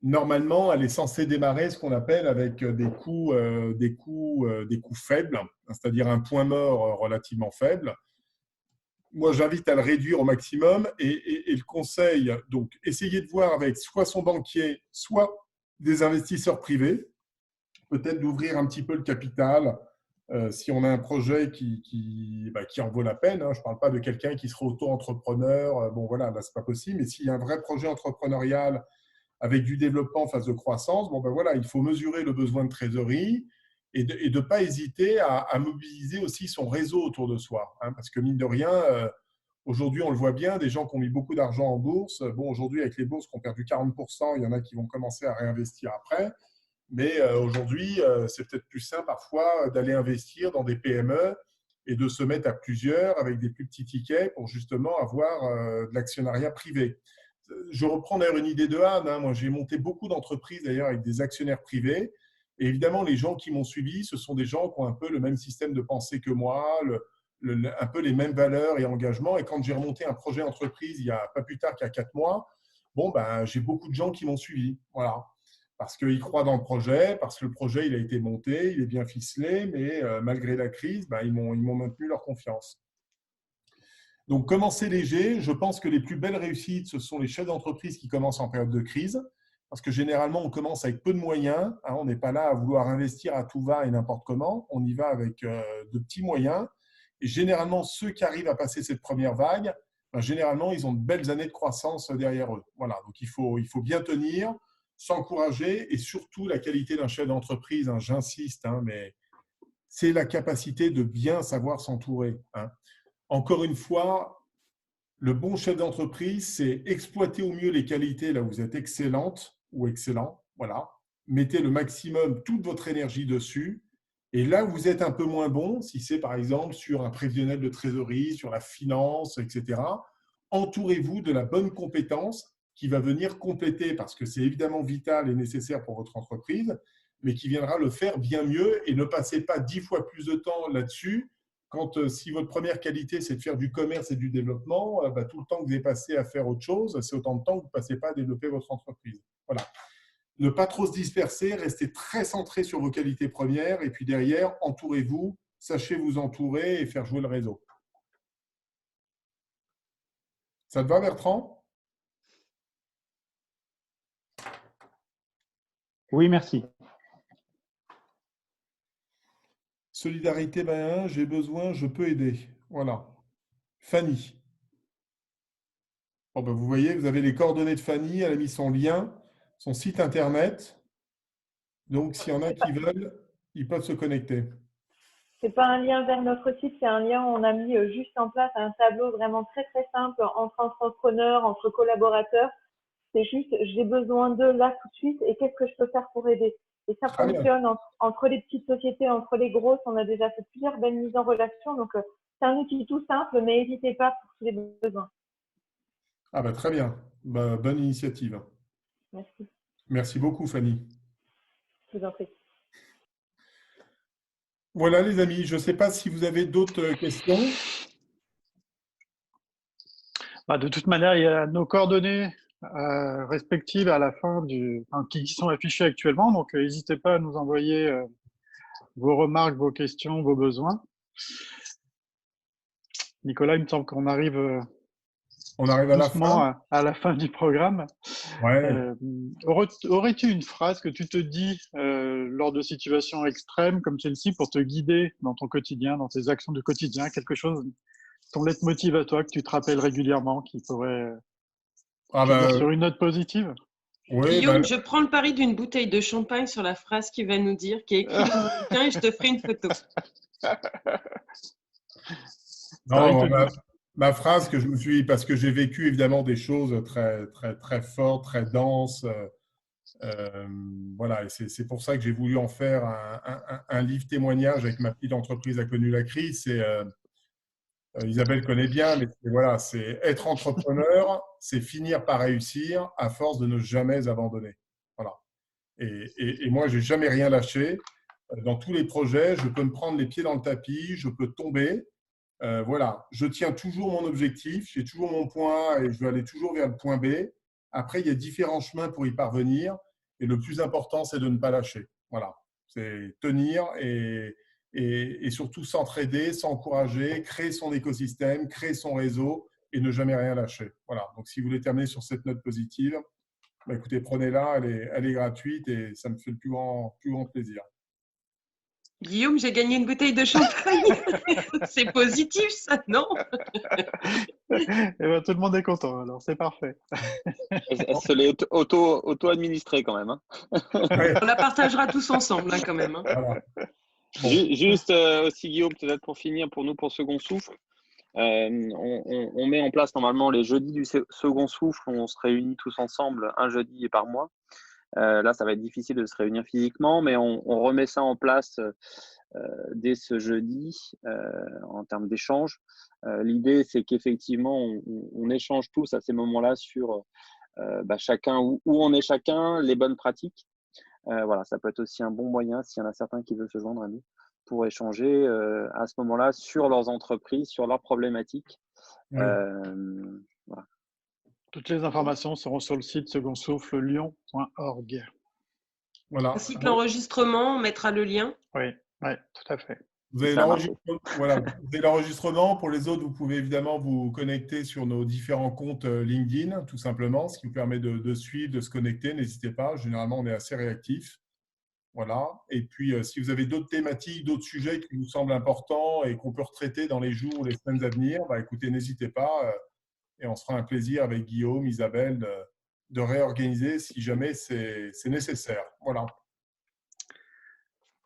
normalement, elle est censée démarrer ce qu'on appelle avec des coûts faibles, c'est-à-dire un point mort relativement faible. Moi, j'invite à le réduire au maximum et le conseil, donc, essayez de voir avec soit son banquier, soit des investisseurs privés, peut-être d'ouvrir un petit peu le capital si on a un projet qui en vaut la peine. Hein. Je ne parle pas de quelqu'un qui sera auto-entrepreneur. Bon, voilà, là, ce n'est pas possible. Mais s'il y a un vrai projet entrepreneurial avec du développement en phase de croissance, bon, ben voilà, il faut mesurer le besoin de trésorerie et de ne pas hésiter à mobiliser aussi son réseau autour de soi. Hein, parce que mine de rien, aujourd'hui, on le voit bien, des gens qui ont mis beaucoup d'argent en bourse. Bon, aujourd'hui, avec les bourses qui ont perdu 40%, il y en a qui vont commencer à réinvestir après. Mais aujourd'hui, c'est peut-être plus simple parfois d'aller investir dans des PME et de se mettre à plusieurs avec des plus petits tickets pour justement avoir de l'actionnariat privé. Je reprends d'ailleurs une idée de Anne. Hein. Moi, j'ai monté beaucoup d'entreprises d'ailleurs avec des actionnaires privés. Et évidemment, les gens qui m'ont suivi, ce sont des gens qui ont un peu le même système de pensée que moi, un peu les mêmes valeurs et engagements. Et quand j'ai remonté un projet entreprise il n'y a pas plus tard qu'il y a 4 mois, bon, ben, j'ai beaucoup de gens qui m'ont suivi. Voilà. Parce qu'ils croient dans le projet, parce que le projet il a été monté, il est bien ficelé, mais malgré la crise, ben, ils m'ont maintenu leur confiance. Donc, commencer léger, je pense que les plus belles réussites, ce sont les chefs d'entreprise qui commencent en période de crise, parce que généralement, on commence avec peu de moyens. Hein, on n'est pas là à vouloir investir à tout va et n'importe comment. On y va avec de petits moyens. Et généralement, ceux qui arrivent à passer cette première vague, ben, généralement, ils ont de belles années de croissance derrière eux. Voilà, donc il faut bien tenir, s'encourager et surtout la qualité d'un chef d'entreprise, hein, j'insiste, hein, mais c'est la capacité de bien savoir s'entourer. Hein. Encore une fois, le bon chef d'entreprise, c'est exploiter au mieux les qualités là où vous êtes excellente ou excellent. Voilà. Mettez le maximum toute votre énergie dessus. Et là où vous êtes un peu moins bon, si c'est par exemple sur un prévisionnel de trésorerie, sur la finance, etc., entourez-vous de la bonne compétence qui va venir compléter, parce que c'est évidemment vital et nécessaire pour votre entreprise, mais qui viendra le faire bien mieux et ne passez pas 10 fois plus de temps là-dessus quand si votre première qualité, c'est de faire du commerce et du développement, tout le temps que vous avez passé à faire autre chose, c'est autant de temps que vous ne passez pas à développer votre entreprise. Voilà. Ne pas trop se disperser, restez très centré sur vos qualités premières et puis derrière, entourez-vous, sachez vous entourer et faire jouer le réseau. Ça te va, Bertrand? Oui, merci. Solidarité, ben, j'ai besoin, je peux aider. Voilà. Fanny. Bon, ben, vous voyez, vous avez les coordonnées de Fanny, elle a mis son lien, son site internet. Donc, s'il y en a qui veulent, ils peuvent se connecter. C'est pas un lien vers notre site, c'est un lien où on a mis juste en place un tableau vraiment très très simple entre entrepreneurs, entre collaborateurs. C'est juste, j'ai besoin d'eux là tout de suite et qu'est-ce que je peux faire pour aider? Et ça Très bien. fonctionne entre les petites sociétés, entre les grosses. On a déjà fait plusieurs belles mises en relation. Donc, c'est un outil tout simple, mais n'hésitez pas pour tous les besoins. Ah bah, très bien. Bah, bonne initiative. Merci. Merci beaucoup, Fanny. Je vous en prie. Voilà, les amis. Je ne sais pas si vous avez d'autres questions. De toute manière, il y a nos coordonnées respectives à la fin qui sont affichées actuellement. Donc, n'hésitez pas à nous envoyer vos remarques, vos questions, vos besoins. Nicolas, il me semble qu'on arrive On arrive à la doucement fin. à la fin du programme. Ouais. Aurais-tu une phrase que tu te dis lors de situations extrêmes comme celle-ci pour te guider dans ton quotidien, dans tes actions du quotidien, quelque chose, ton leitmotiv à toi que tu te rappelles régulièrement qui pourrait Ah finir bah, sur une note positive? oui, Guillaume, je prends le pari d'une bouteille de champagne sur la phrase qu'il va nous dire, qui est écrite dans mon bouquin, et je te ferai une photo. non, ma phrase que je me suis, parce que j'ai vécu évidemment des choses très, très, très fortes, très denses. Voilà, et c'est pour ça que j'ai voulu en faire un livre témoignage avec ma petite entreprise a connu la crise. Isabelle connaît bien, mais voilà, c'est être entrepreneur, c'est finir par réussir à force de ne jamais abandonner. Voilà. Et moi, j'ai jamais rien lâché. Dans tous les projets, je peux me prendre les pieds dans le tapis, je peux tomber. Voilà, je tiens toujours mon objectif, j'ai toujours mon point et je veux aller toujours vers le point B. Après, il y a différents chemins pour y parvenir et le plus important, c'est de ne pas lâcher. Voilà, c'est tenir et surtout s'entraider, s'encourager, créer son écosystème, créer son réseau et ne jamais rien lâcher. Voilà, donc si vous voulez terminer sur cette note positive, bah écoutez, prenez-la, elle est gratuite et ça me fait le plus grand plaisir. Guillaume, j'ai gagné une bouteille de champagne. C'est positif, ça, non? Eh ben, tout le monde est content, alors c'est parfait. Elle se l'est auto-administrée quand même. Hein. Ouais. On la partagera tous ensemble, hein, quand même. Hein. Voilà. Bon. Juste aussi, Guillaume, peut-être pour finir, pour nous, pour Second Souffle, on met en place normalement les jeudis du Second Souffle, on se réunit tous ensemble un jeudi par mois. Là, ça va être difficile de se réunir physiquement, mais on remet ça en place dès ce jeudi en termes d'échange. L'idée, c'est qu'effectivement, on échange tous à ces moments-là sur chacun où on est chacun, les bonnes pratiques. Voilà, ça peut être aussi un bon moyen, s'il y en a certains qui veulent se joindre à nous, pour échanger à ce moment-là sur leurs entreprises, sur leurs problématiques. Oui. Voilà. Toutes les informations seront sur le site secondsoufflelyon.org. Voilà. Ainsi que l'enregistrement, on mettra le lien. Oui, tout à fait. Vous avez l'enregistrement. Pour les autres, vous pouvez évidemment vous connecter sur nos différents comptes LinkedIn, tout simplement, ce qui vous permet de suivre, de se connecter. N'hésitez pas. Généralement, on est assez réactifs. Voilà. Et puis, si vous avez d'autres thématiques, d'autres sujets qui vous semblent importants et qu'on peut retraiter dans les jours ou les semaines à venir, écoutez, n'hésitez pas. Et on se fera un plaisir avec Guillaume, Isabelle, de réorganiser si jamais c'est nécessaire. Voilà.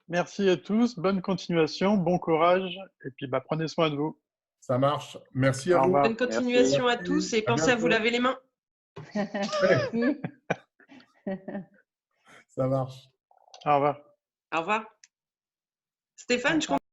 Merci à tous, bonne continuation, bon courage et puis prenez soin de vous. Ça marche. Merci à vous. Bonne continuation à tous et pensez à vous laver les mains. Ça marche. Au revoir. Au revoir. Stéphane, je